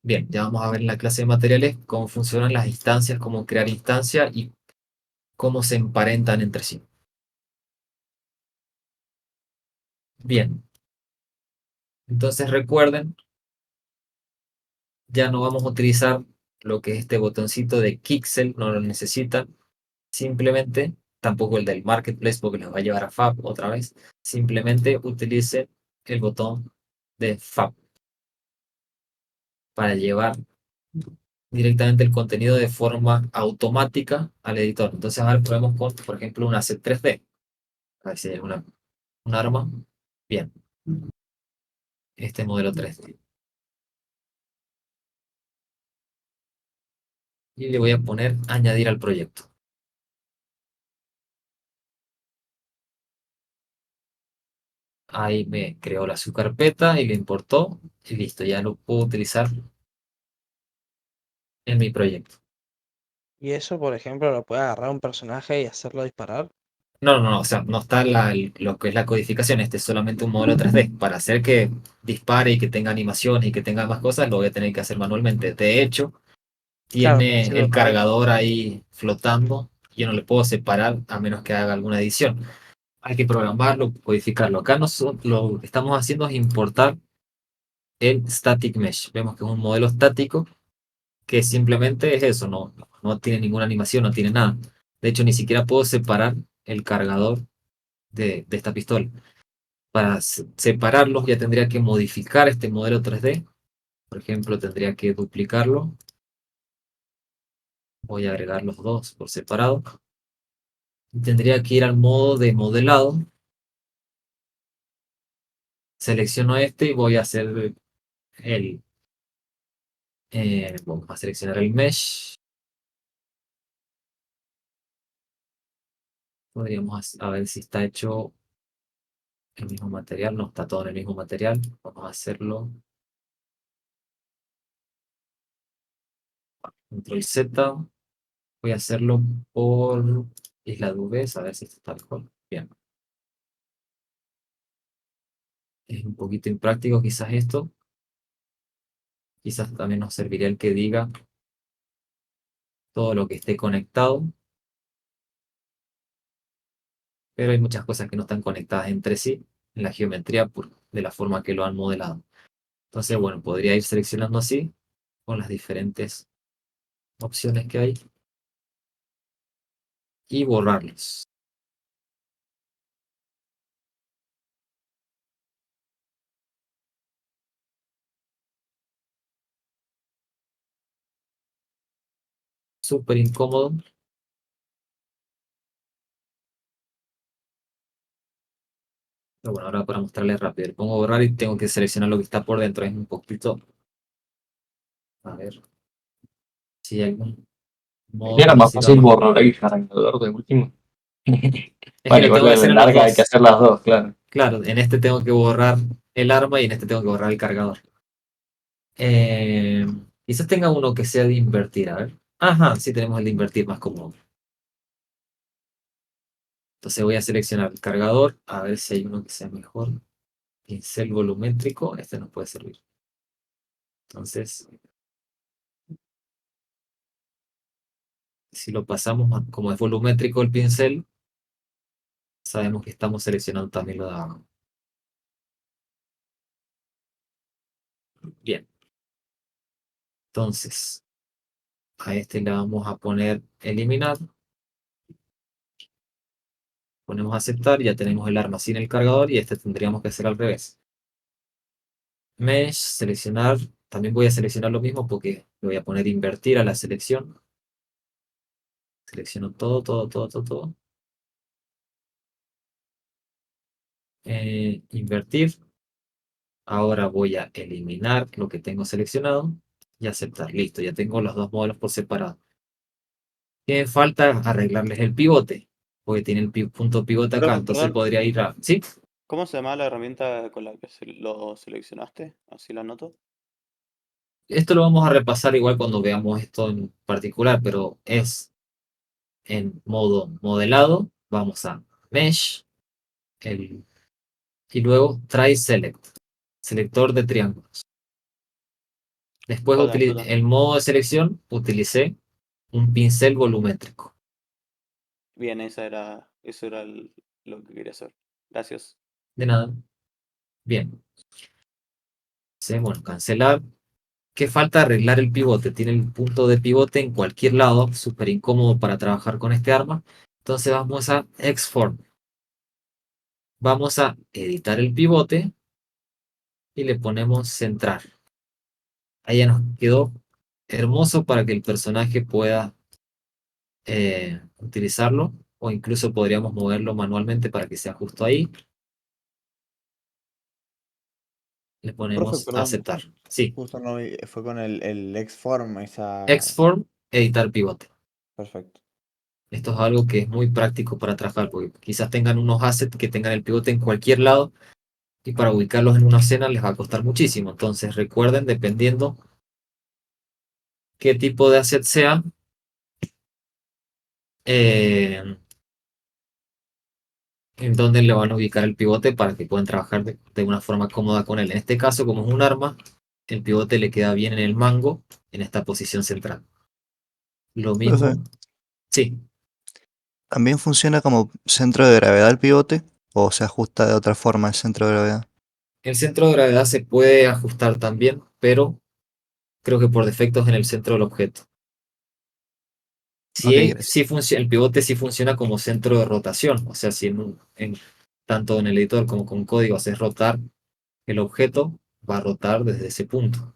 Speaker 1: Bien, ya vamos a ver en la clase de materiales cómo funcionan las instancias, cómo crear instancias y cómo se emparentan entre sí. Bien, entonces recuerden, ya no vamos a utilizar lo que es este botoncito de Kixel, no lo necesitan. Simplemente, tampoco el del Marketplace porque los va a llevar a Fab otra vez. Simplemente utilice el botón de Fab para llevar directamente el contenido de forma automática al editor. Entonces ahora probemos con, por ejemplo, un asset 3D. A ver si es un arma. Bien, este modelo 3D. Y le voy a poner añadir al proyecto. Ahí me creó la subcarpeta y lo importó y listo, ya lo puedo utilizar en mi proyecto.
Speaker 7: Y eso, por ejemplo, lo puede agarrar un personaje y hacerlo disparar.
Speaker 1: No, o sea, no está lo que es la codificación, este es solamente un modelo 3D. Para hacer que dispare y que tenga animaciones y que tenga más cosas, lo voy a tener que hacer manualmente. De hecho,
Speaker 7: Claro, me
Speaker 1: tiene
Speaker 7: sirve
Speaker 1: el
Speaker 7: para eso.
Speaker 1: cargador ahí flotando. Yo no le puedo separar a menos que haga alguna edición. Hay que programarlo, codificarlo. Acá lo que estamos haciendo es importar el static mesh. Vemos que es un modelo estático que simplemente es eso, no tiene ninguna animación, no tiene nada. De hecho, ni siquiera puedo separar el cargador de esta pistola. Para separarlos ya tendría que modificar este modelo 3D. Por ejemplo, tendría que duplicarlo. Voy a agregar los dos por separado. Tendría que ir al modo de modelado. Selecciono este y voy a hacer vamos a seleccionar el mesh. Podríamos a ver si está hecho el mismo material. No está todo en el mismo material. Vamos a hacerlo. Control Z. Voy a hacerlo por Isla Dubes, a ver si esto está mejor. Bien. Es un poquito impráctico quizás esto. Quizás también nos serviría el que diga todo lo que esté conectado. Pero hay muchas cosas que no están conectadas entre sí en la geometría de la forma que lo han modelado. Entonces, bueno, podría ir seleccionando así con las diferentes opciones que hay y borrarlos. Súper incómodo. Pero bueno, ahora para mostrarles rápido. Le pongo borrar y tengo que seleccionar lo que está por dentro. Es un poquito. A ver si hay algún modo
Speaker 8: Era
Speaker 1: que nos
Speaker 8: más
Speaker 1: sirva
Speaker 8: fácil
Speaker 1: más.
Speaker 8: borrar el cargador de último.
Speaker 1: Es que
Speaker 8: Bueno,
Speaker 1: lo
Speaker 8: igual
Speaker 1: tengo que
Speaker 8: a la
Speaker 1: hacer en los
Speaker 8: larga hay que
Speaker 1: dos.
Speaker 8: hacer las dos, claro.
Speaker 1: Claro, en este tengo que borrar el arma y en este tengo que borrar el cargador. Eh, Quizás tenga uno que sea de invertir, a ver. Ajá, sí tenemos el de invertir más cómodo. Entonces voy a seleccionar el cargador, a ver si hay uno que sea mejor. Pincel volumétrico, este nos puede servir. Entonces, si lo pasamos como es volumétrico el pincel, sabemos que estamos seleccionando también lo de abajo. Bien. Entonces, a este le vamos a poner eliminar. Ponemos aceptar, ya tenemos el arma sin el cargador y este tendríamos que hacer al revés. Mesh, seleccionar. También voy a seleccionar lo mismo porque le voy a poner invertir a la selección. Selecciono todo. Invertir. Ahora voy a eliminar lo que tengo seleccionado y aceptar. Listo, ya tengo los dos modelos por separado. ¿Qué me falta? Arreglarles el pivote, porque tiene el punto pivote acá,
Speaker 4: Profe,
Speaker 1: entonces
Speaker 4: perdón,
Speaker 1: podría ir a... ¿Sí?
Speaker 4: ¿cómo se llama la herramienta con la que lo seleccionaste? Así la anoto.
Speaker 1: Esto lo vamos a repasar igual cuando veamos esto en particular, pero es en modo modelado. Vamos a Mesh y luego Try Select, selector de triángulos. Después
Speaker 4: Perdón.
Speaker 1: el modo de selección utilicé un pincel volumétrico.
Speaker 4: Bien, eso era lo que quería hacer. Gracias.
Speaker 1: De nada. Bien. Sí, bueno, cancelar. ¿Qué falta? Arreglar el pivote. Tiene el punto de pivote en cualquier lado. Súper incómodo para trabajar con este arma. Entonces vamos a Export. Vamos a editar el pivote y le ponemos centrar. Ahí ya nos quedó hermoso para que el personaje pueda utilizarlo. O incluso podríamos moverlo manualmente para que sea justo ahí. Le
Speaker 6: Profe,
Speaker 1: ponemos
Speaker 6: perdón,
Speaker 1: aceptar. Sí.
Speaker 6: justo no fue con el Xform esa.
Speaker 1: Export, editar pivote.
Speaker 6: Perfecto.
Speaker 1: Esto es algo que es muy práctico para trabajar, porque quizás tengan unos assets que tengan el pivote en cualquier lado y para ubicarlos en una escena les va a costar muchísimo. Entonces recuerden, dependiendo qué tipo de asset sea, en dónde le van a ubicar el pivote para que puedan trabajar de una forma cómoda con él. En este caso, como es un arma, el pivote le queda bien en el mango, en esta posición central. Lo mismo,
Speaker 9: Profe,
Speaker 1: sí,
Speaker 9: ¿también funciona como centro de gravedad el pivote? ¿O se ajusta de otra forma el centro de gravedad?
Speaker 1: el centro de gravedad se puede ajustar también, pero creo que por defecto es en el centro del objeto.
Speaker 9: Ok,
Speaker 1: Sí funciona, el pivote sí funciona como centro de rotación, o sea, si tanto en el editor como con código haces rotar el objeto, va a rotar desde ese punto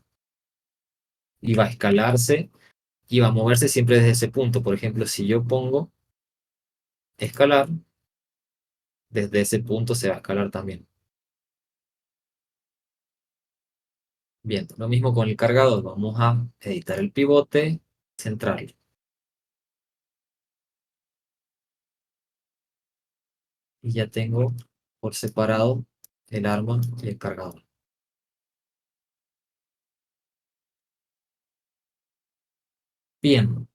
Speaker 1: y va a escalarse y va a moverse siempre desde ese punto. Por ejemplo, si yo pongo escalar, desde ese punto se va a escalar también. Bien, lo mismo con el cargador. Vamos a editar el pivote, centrarlo. Y ya tengo por separado el arma y el cargador. Bien.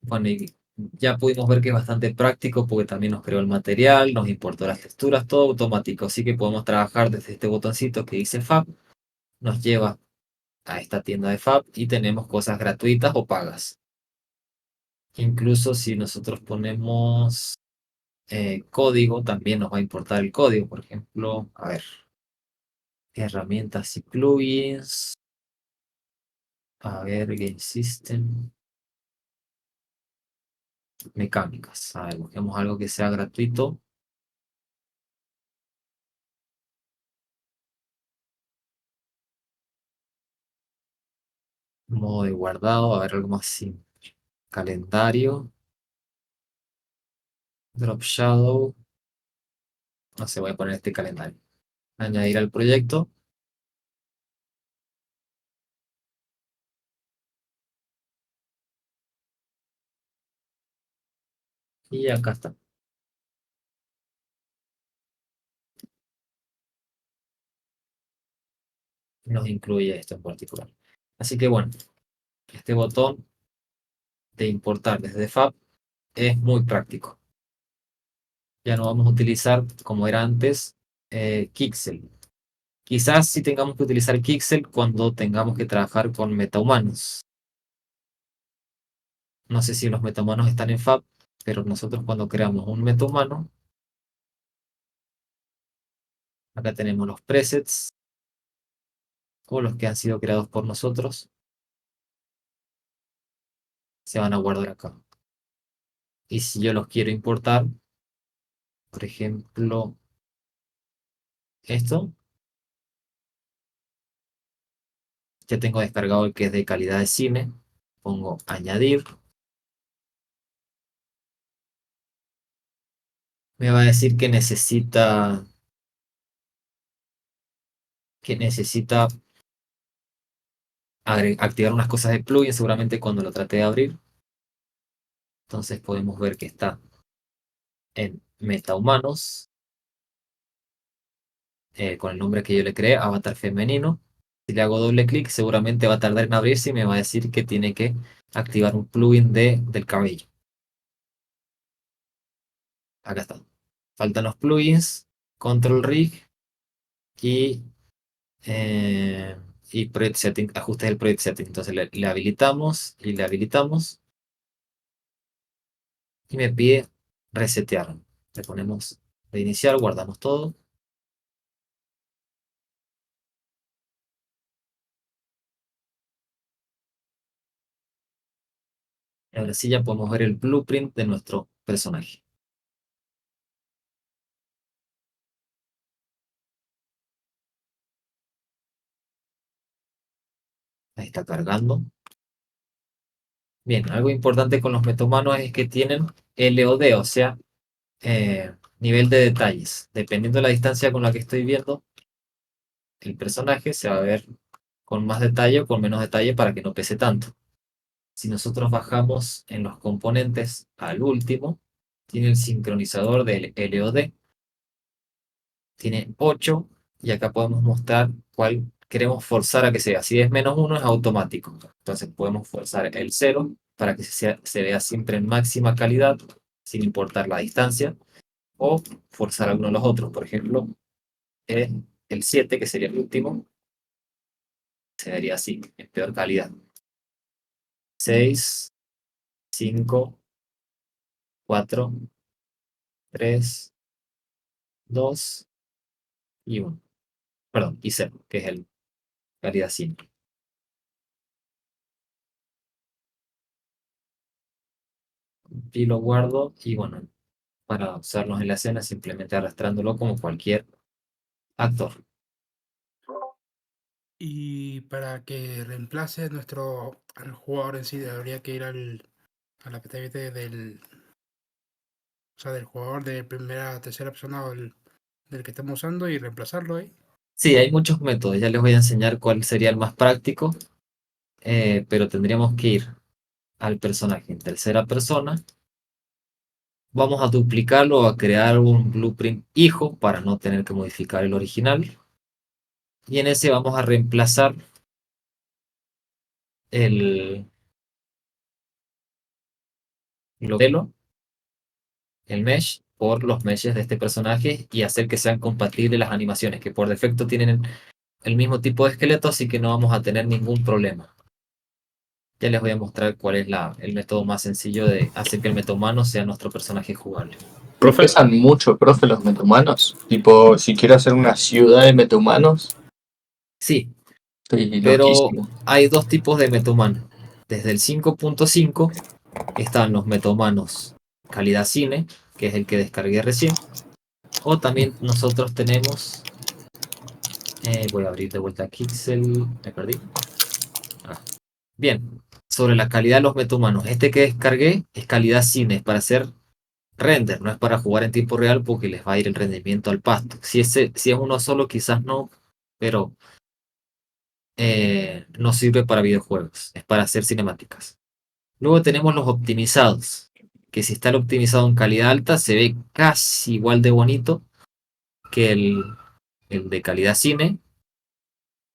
Speaker 1: Bueno, y ya pudimos ver que es bastante práctico porque también nos creó el material, nos importó las texturas, todo automático. Así que podemos trabajar desde este botoncito que dice Fab. Nos lleva a esta tienda de Fab y tenemos cosas gratuitas o pagas. Incluso si nosotros ponemos código, también nos va a importar el código. Por ejemplo, a ver, herramientas y plugins. A ver, Game System. Mecánicas. A ver, busquemos algo que sea gratuito. Modo de guardado, a ver, algo más simple. Calendario. Drop Shadow. No sé, voy a poner este calendario. Añadir al proyecto. Y acá está. Nos incluye esto en particular. Así que bueno, este botón de importar desde Fab es muy práctico. Ya no vamos a utilizar, como era antes, Kixel. Quizás sí tengamos que utilizar Kixel cuando tengamos que trabajar con metahumanos. No sé si los metahumanos están en Fab, pero nosotros cuando creamos un metahumano, acá tenemos los presets o los que han sido creados por nosotros. Se van a guardar acá. Y si yo los quiero importar, por ejemplo, esto, ya tengo descargado el que es de calidad de cine. Pongo añadir. Me va a decir que necesita activar unas cosas de plugin, seguramente cuando lo trate de abrir. Entonces podemos ver que está en MetaHumanos, con el nombre que yo le creé, avatar femenino. Si le hago doble clic, seguramente va a tardar en abrirse y me va a decir que tiene que activar un plugin del cabello. Acá está. Faltan los plugins, Control Rig y, Project Setting, ajustes del Project Setting. Entonces le habilitamos y le habilitamos. Y me pide resetear. Le ponemos reiniciar, guardamos todo. Y ahora sí ya podemos ver el blueprint de nuestro personaje. Ahí está cargando. Bien, algo importante con los metahumanos es que tienen LOD, o sea, nivel de detalles. Dependiendo de la distancia con la que estoy viendo, el personaje se va a ver con más detalle o con menos detalle para que no pese tanto. Si nosotros bajamos en los componentes al último, tiene el sincronizador del LOD. Tiene 8 y acá podemos mostrar cuál queremos forzar a que sea. Si es -1 es automático. Entonces podemos forzar el 0 para que se vea siempre en máxima calidad, sin importar la distancia, o forzar alguno de los otros. Por ejemplo, el 7, que sería el último, se vería así, en peor calidad. 6, 5, 4, 3, 2 y 1. Perdón, y 0, que es el calidad simple. Y lo guardo y bueno, para usarlos en la escena simplemente arrastrándolo como cualquier actor.
Speaker 10: Y para que reemplace al jugador en sí, habría que ir a la pantalla del jugador de primera, tercera persona o del que estamos usando y reemplazarlo ahí.
Speaker 1: Sí, hay muchos métodos, ya les voy a enseñar cuál sería el más práctico, pero tendríamos que ir al personaje en tercera persona. Vamos a duplicarlo o a crear un blueprint hijo para no tener que modificar el original. Y en ese vamos a reemplazar el modelo, el mesh, por los meshes de este personaje y hacer que sean compatibles las animaciones, que por defecto tienen el mismo tipo de esqueleto, así que no vamos a tener ningún problema. Ya les voy a mostrar cuál es el método más sencillo de hacer que el metomano sea nuestro personaje jugable.
Speaker 5: Profe,
Speaker 8: Pesan mucho, profe, los metahumanos. Tipo, si quiero hacer una ciudad de metahumanos,
Speaker 1: Sí,
Speaker 8: estoy
Speaker 1: pero
Speaker 8: loquísimo.
Speaker 1: hay dos tipos de metahumanos. Desde el 5.5 están los metahumanos calidad cine, que es el que descargué recién. O también nosotros tenemos... voy a abrir de vuelta Kixel. Me perdí. Bien, sobre la calidad de los metahumanos. Este que descargué es calidad cine, es para hacer render, no es para jugar en tiempo real porque les va a ir el rendimiento al pasto. Si es uno solo, quizás no, pero no sirve para videojuegos, es para hacer cinemáticas. Luego tenemos los optimizados, que si está el optimizado en calidad alta se ve casi igual de bonito que el de calidad cine,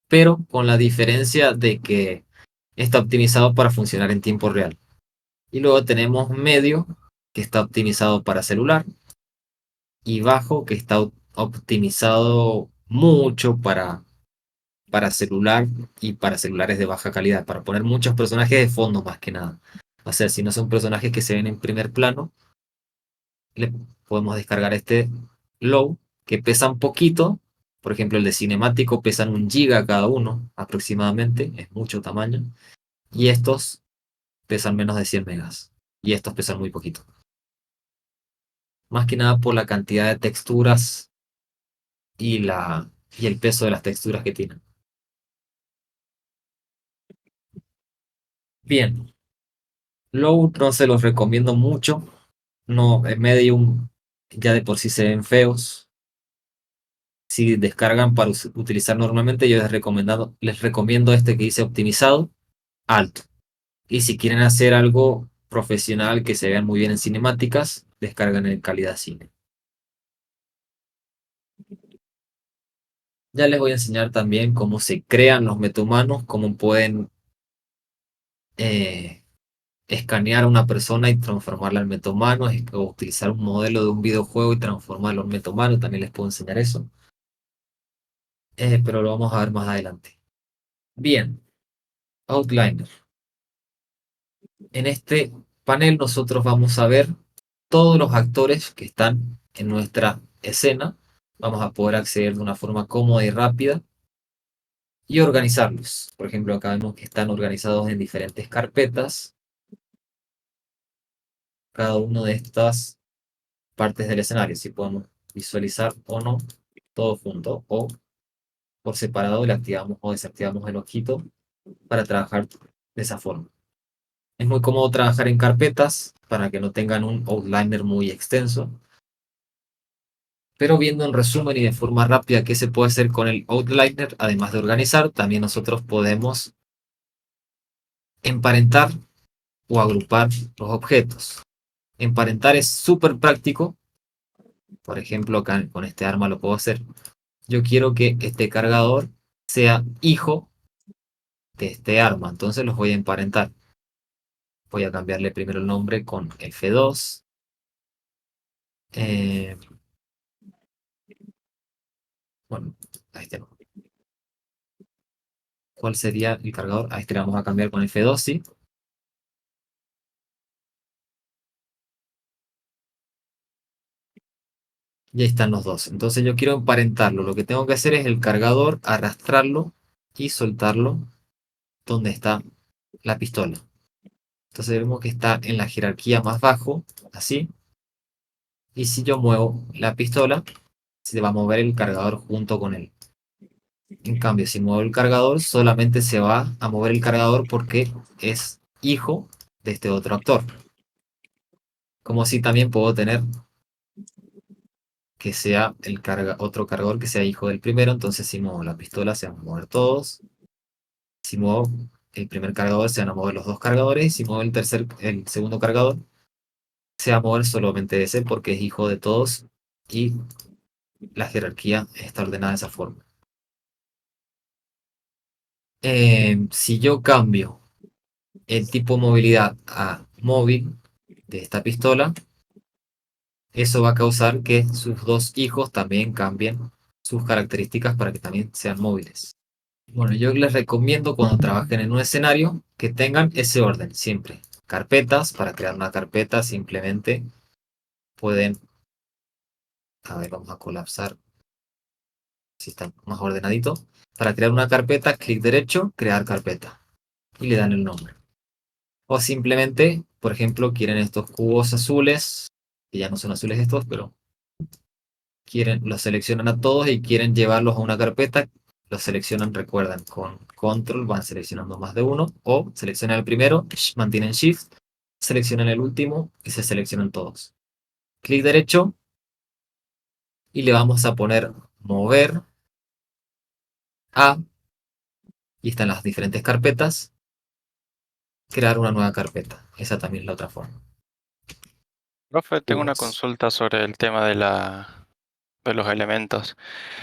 Speaker 1: pero con la diferencia de que está optimizado para funcionar en tiempo real. Y luego tenemos medio, que está optimizado para celular, y bajo, que está optimizado mucho para celular y para celulares de baja calidad, para poner muchos personajes de fondo más que nada. O sea, si no son personajes que se ven en primer plano, le podemos descargar este low, que pesa un poquito. Por ejemplo, el de cinemático pesan 1 GB cada uno aproximadamente, es mucho tamaño. Y estos pesan menos de 100 megas. Y estos pesan muy poquito. Más que nada por la cantidad de texturas y el peso de las texturas que tienen. Bien, low no se los recomiendo mucho. No, en Medium ya de por sí se ven feos. Si descargan para utilizar normalmente, yo les recomiendo este que dice optimizado, alto. Y si quieren hacer algo profesional que se vean muy bien en cinemáticas, descargan en calidad cine. Ya les voy a enseñar también cómo se crean los metahumanos, cómo pueden escanear a una persona y transformarla en metahumano, o utilizar un modelo de un videojuego y transformarlo en metahumano, también les puedo enseñar eso. Pero lo vamos a ver más adelante. Bien, Outliner. En este panel nosotros vamos a ver todos los actores que están en nuestra escena. Vamos a poder acceder de una forma cómoda y rápida y organizarlos. Por ejemplo, acá vemos que están organizados en diferentes carpetas. Cada una de estas partes del escenario, si podemos visualizar o no, todo junto o por separado, le activamos o desactivamos el ojito para trabajar de esa forma. Es muy cómodo trabajar en carpetas para que no tengan un outliner muy extenso. Pero viendo en resumen y de forma rápida qué se puede hacer con el outliner, además de organizar, también nosotros podemos emparentar o agrupar los objetos. Emparentar es súper práctico. Por ejemplo, acá con este arma lo puedo hacer. Yo quiero que este cargador sea hijo de este arma, entonces los voy a emparentar. Voy a cambiarle primero el nombre con F2. Bueno, a este no. ¿Cuál sería el cargador? A este le vamos a cambiar con F2, ¿sí? Y ahí están los dos. Entonces yo quiero emparentarlo. Lo que tengo que hacer es el cargador, arrastrarlo y soltarlo donde está la pistola. Entonces vemos que está en la jerarquía más bajo, así. Y si yo muevo la pistola, se va a mover el cargador junto con él. En cambio, si muevo el cargador, solamente se va a mover el cargador porque es hijo de este otro actor. Como si también puedo tener que sea otro cargador que sea hijo del primero. Entonces si muevo la pistola se van a mover todos. Si muevo el primer cargador se van a mover los dos cargadores. Y si muevo el segundo cargador se va a mover solamente ese porque es hijo de todos. Y la jerarquía está ordenada de esa forma. Si yo cambio el tipo de movilidad a móvil de esta pistola, eso va a causar que sus dos hijos también cambien sus características para que también sean móviles. Bueno, yo les recomiendo cuando trabajen en un escenario que tengan ese orden siempre. Carpetas, para crear una carpeta simplemente pueden, a ver, vamos a colapsar si está más ordenadito. Para crear una carpeta, clic derecho, crear carpeta y le dan el nombre. O simplemente, por ejemplo, quieren estos cubos azules, que ya no son azules estos, pero los seleccionan a todos y quieren llevarlos a una carpeta. Los seleccionan, recuerdan, con control, van seleccionando más de uno, o seleccionan el primero, mantienen shift, seleccionan el último y se seleccionan todos. Clic derecho y le vamos a poner mover a, y están las diferentes carpetas, crear una nueva carpeta. Esa también es la otra forma.
Speaker 11: Profe, tengo una
Speaker 1: Cubos.
Speaker 11: consulta sobre el tema de los elementos.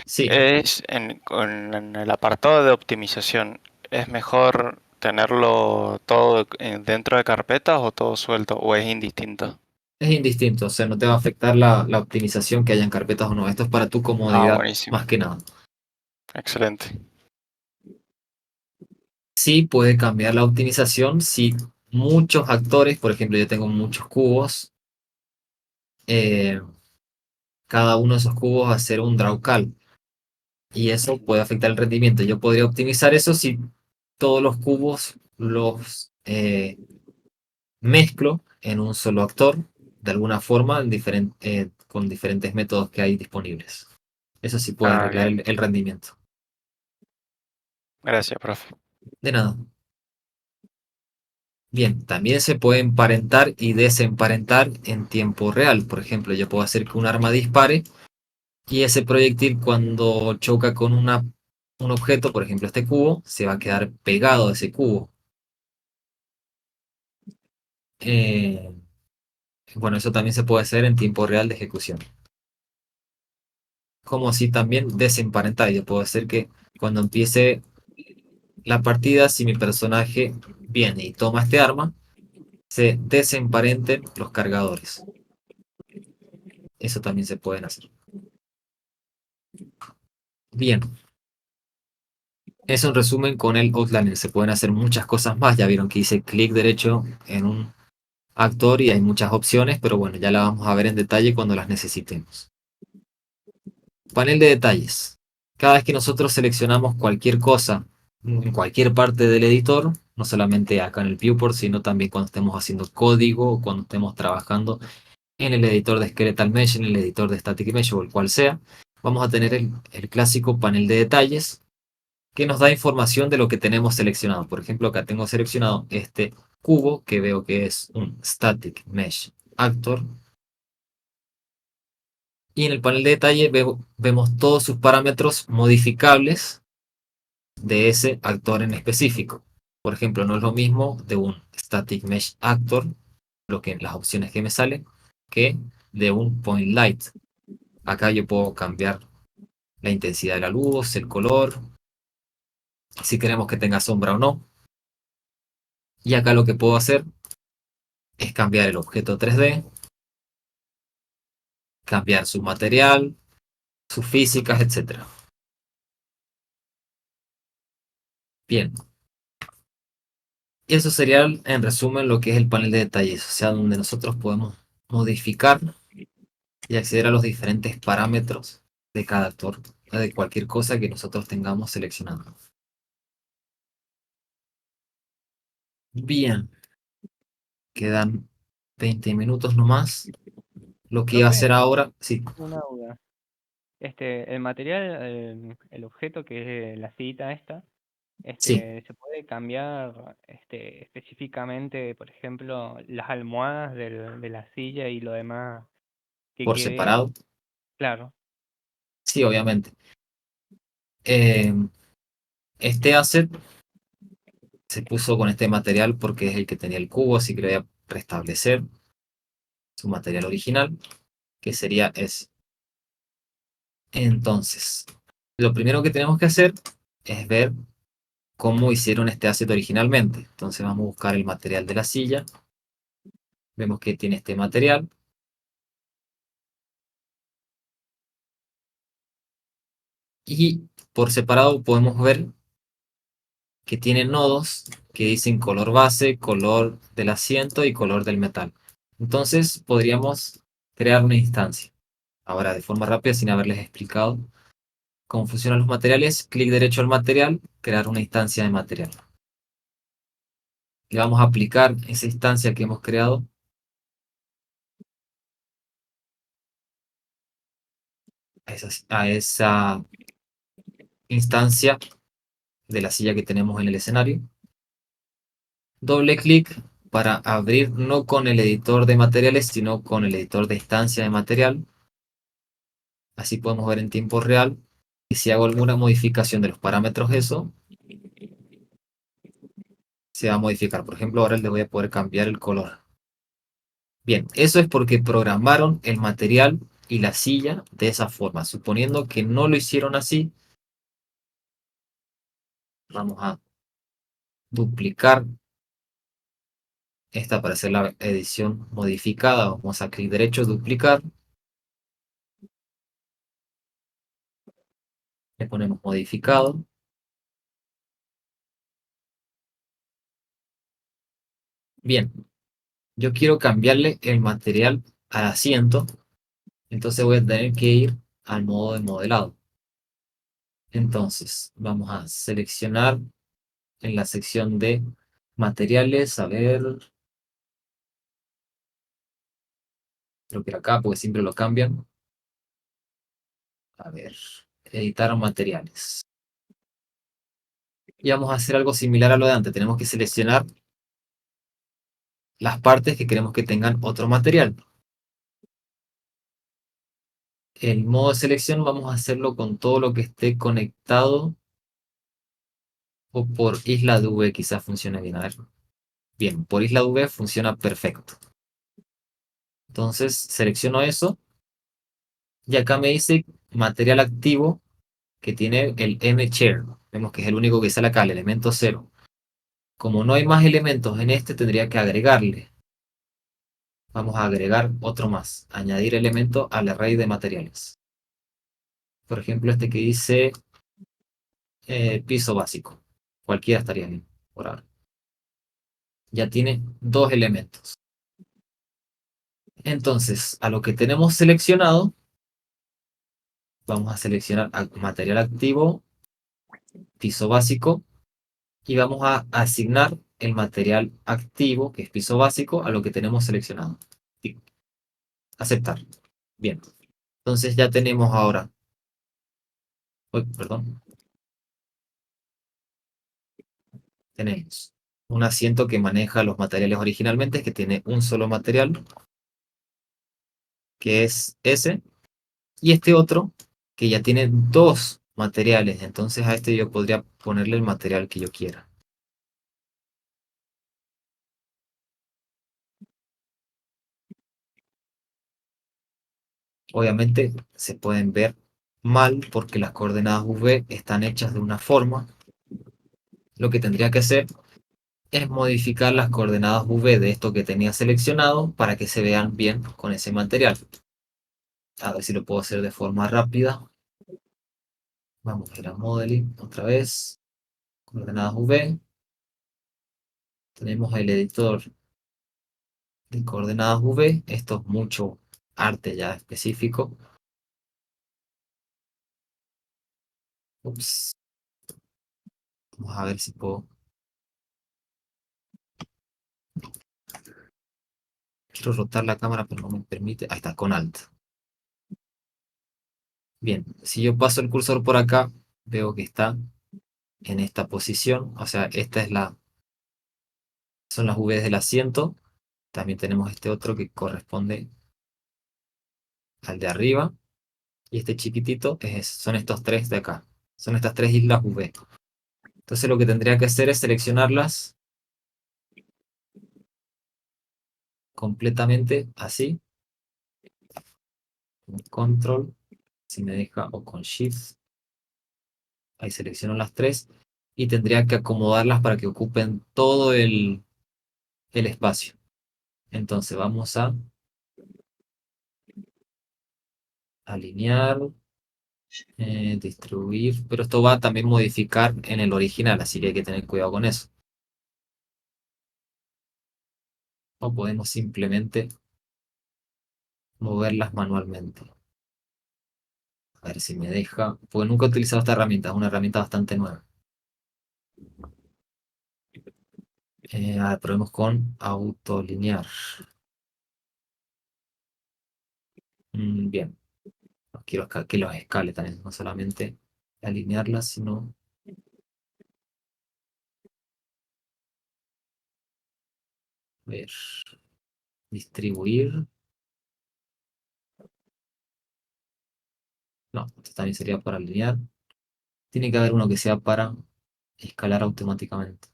Speaker 1: Sí,
Speaker 11: En el apartado de optimización, ¿es mejor tenerlo todo dentro de carpetas o todo suelto o es indistinto?
Speaker 1: es indistinto, o sea, no te va a afectar la optimización que haya en carpetas o no. Esto es para tu comodidad
Speaker 11: Buenísimo.
Speaker 1: más que nada.
Speaker 11: Excelente.
Speaker 1: Sí puede cambiar la optimización si muchos actores, por ejemplo, yo tengo muchos cubos, cada uno de esos cubos va a ser un draw cal y eso puede afectar el rendimiento. Yo podría optimizar eso si todos los cubos los mezclo en un solo actor de alguna forma con diferentes métodos que hay disponibles. Eso sí puede arreglar
Speaker 11: Bien.
Speaker 1: el rendimiento.
Speaker 11: Gracias, profe.
Speaker 1: De nada. Bien, también se puede emparentar y desemparentar en tiempo real. Por ejemplo, yo puedo hacer que un arma dispare y ese proyectil cuando choca con un objeto, por ejemplo este cubo, se va a quedar pegado a ese cubo. Bueno, eso también se puede hacer en tiempo real de ejecución. Como así también desemparentar. Yo puedo hacer que cuando empiece la partida, si mi personaje viene y toma este arma, se desemparenten los cargadores. Eso también se pueden hacer. Bien. Es un resumen con el Outlander. Se pueden hacer muchas cosas más. Ya vieron que hice clic derecho en un actor y hay muchas opciones, pero bueno, ya la vamos a ver en detalle cuando las necesitemos. Panel de detalles. Cada vez que nosotros seleccionamos cualquier cosa en cualquier parte del editor, no solamente acá en el viewport, sino también cuando estemos haciendo código o cuando estemos trabajando en el editor de Skeletal Mesh, en el editor de Static Mesh o el cual sea, vamos a tener el clásico panel de detalles que nos da información de lo que tenemos seleccionado. Por ejemplo, acá tengo seleccionado este cubo que veo que es un Static Mesh Actor. Y en el panel de detalle vemos todos sus parámetros modificables de ese actor en específico. Por ejemplo, no es lo mismo de un Static Mesh Actor, las opciones que me salen, que de un Point Light. Acá yo puedo cambiar la intensidad de la luz, el color, si queremos que tenga sombra o no. Y acá lo que puedo hacer es cambiar el objeto 3D, cambiar su material, sus físicas, etc. Bien. Y eso sería, en resumen, lo que es el panel de detalles, o sea, donde nosotros podemos modificar y acceder a los diferentes parámetros de cada actor, de cualquier cosa que nosotros tengamos seleccionado. Bien. Quedan 20 minutos nomás. Lo que iba a hacer ahora, sí,
Speaker 12: Una duda. El material, el objeto que es la cita esta,
Speaker 1: sí,
Speaker 12: se puede cambiar específicamente, por ejemplo, las almohadas de la silla y lo demás que
Speaker 1: por
Speaker 12: quede,
Speaker 1: separado,
Speaker 12: claro.
Speaker 1: sí, obviamente. Eh, este asset se puso con este material porque es el que tenía el cubo, así que le voy a restablecer su material original, que sería ese. Entonces, lo primero que tenemos que hacer es ver cómo hicieron este asset originalmente. Entonces vamos a buscar el material de la silla. Vemos que tiene este material. Y por separado podemos ver que tiene nodos que dicen color base, color del asiento y color del metal. Entonces podríamos crear una instancia. Ahora de forma rápida, sin haberles explicado cómo funcionan los materiales, clic derecho al material, crear una instancia de material. Le vamos a aplicar esa instancia que hemos creado a esa instancia de la silla que tenemos en el escenario. Doble clic para abrir no con el editor de materiales, sino con el editor de instancia de material. Así podemos ver en tiempo real. Y si hago alguna modificación de los parámetros eso, se va a modificar. Por ejemplo, ahora le voy a poder cambiar el color. Bien, eso es porque programaron el material y la silla de esa forma. Suponiendo que no lo hicieron así, vamos a duplicar esta para hacer la edición modificada. Vamos a clic derecho, duplicar. Le ponemos modificado. Bien, yo quiero cambiarle el material al asiento, entonces voy a tener que ir al modo de modelado. Entonces, vamos a seleccionar en la sección de materiales, a ver, creo que era acá, porque siempre lo cambian. A ver, editar materiales. Y vamos a hacer algo similar a lo de antes. Tenemos que seleccionar las partes que queremos que tengan otro material. El modo de selección vamos a hacerlo con todo lo que esté conectado o por isla de V quizás funcione bien. A ver. Bien, por isla de V funciona perfecto. Entonces selecciono eso. Y acá me dice material activo que tiene el M-Share. Vemos que es el único que sale acá, el elemento 0. Como no hay más elementos en este, tendría que agregarle. Vamos a agregar otro más. Añadir elemento al array de materiales. Por ejemplo, este que dice piso básico. Cualquiera estaría bien por ahora. Ya tiene dos elementos. Entonces, a lo que tenemos seleccionado, vamos a seleccionar material activo, piso básico, y vamos a asignar el material activo, que es piso básico, a lo que tenemos seleccionado. Y aceptar. Bien. Entonces ya tenemos ahora. Uy, perdón. Tenemos un asiento que maneja los materiales originalmente, que tiene un solo material, que es ese, y este otro, que ya tiene dos materiales. Entonces a este yo podría ponerle el material que yo quiera. Obviamente se pueden ver mal porque las coordenadas V están hechas de una forma. Lo que tendría que hacer es modificar las coordenadas V de esto que tenía seleccionado para que se vean bien con ese material. A ver si lo puedo hacer de forma rápida. Vamos a ir a Modeling otra vez. Coordenadas V. Tenemos el editor de coordenadas V. Esto es mucho arte ya específico. Ups. Vamos a ver si puedo. Quiero rotar la cámara, pero no me permite. Ahí está, con Alt. Bien, si yo paso el cursor por acá, veo que está en esta posición. O sea, esta es son las V del asiento. También tenemos este otro que corresponde al de arriba. Y este chiquitito son estos tres de acá. Son estas tres islas V. Entonces lo que tendría que hacer es seleccionarlas completamente así. Con Control, si me deja, o con Shift. Ahí selecciono las tres. Y tendría que acomodarlas para que ocupen todo el espacio. Entonces vamos a alinear, distribuir, pero esto va a también modificar en el original, así que hay que tener cuidado con eso. O podemos simplemente moverlas manualmente. A ver si me deja, porque nunca he utilizado esta herramienta, es una herramienta bastante nueva. A ver, probemos con autolinear. Bien. Quiero que los escale también, no solamente alinearlas, sino... A ver, distribuir. No, esto también sería para alinear. Tiene que haber uno que sea para escalar automáticamente.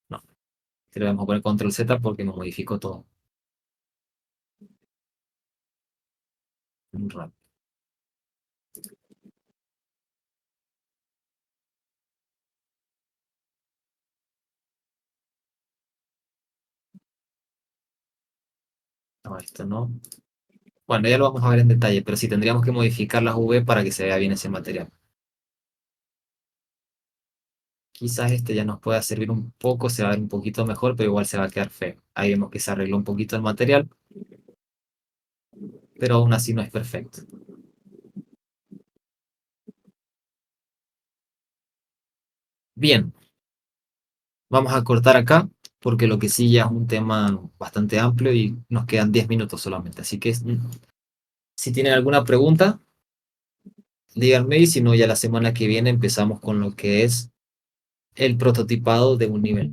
Speaker 1: No, le vamos a poner control Z porque me modificó todo. Muy rápido. No, esto no. Bueno, ya lo vamos a ver en detalle, pero sí tendríamos que modificar las V para que se vea bien ese material. Quizás este ya nos pueda servir un poco, se va a ver un poquito mejor, pero igual se va a quedar feo. Ahí vemos que se arregló un poquito el material, pero aún así no es perfecto. Bien, vamos a cortar acá, porque lo que sí ya es un tema bastante amplio y nos quedan 10 minutos solamente. Así que si tienen alguna pregunta, díganme, y si no, ya la semana que viene empezamos con lo que es el prototipado de un nivel.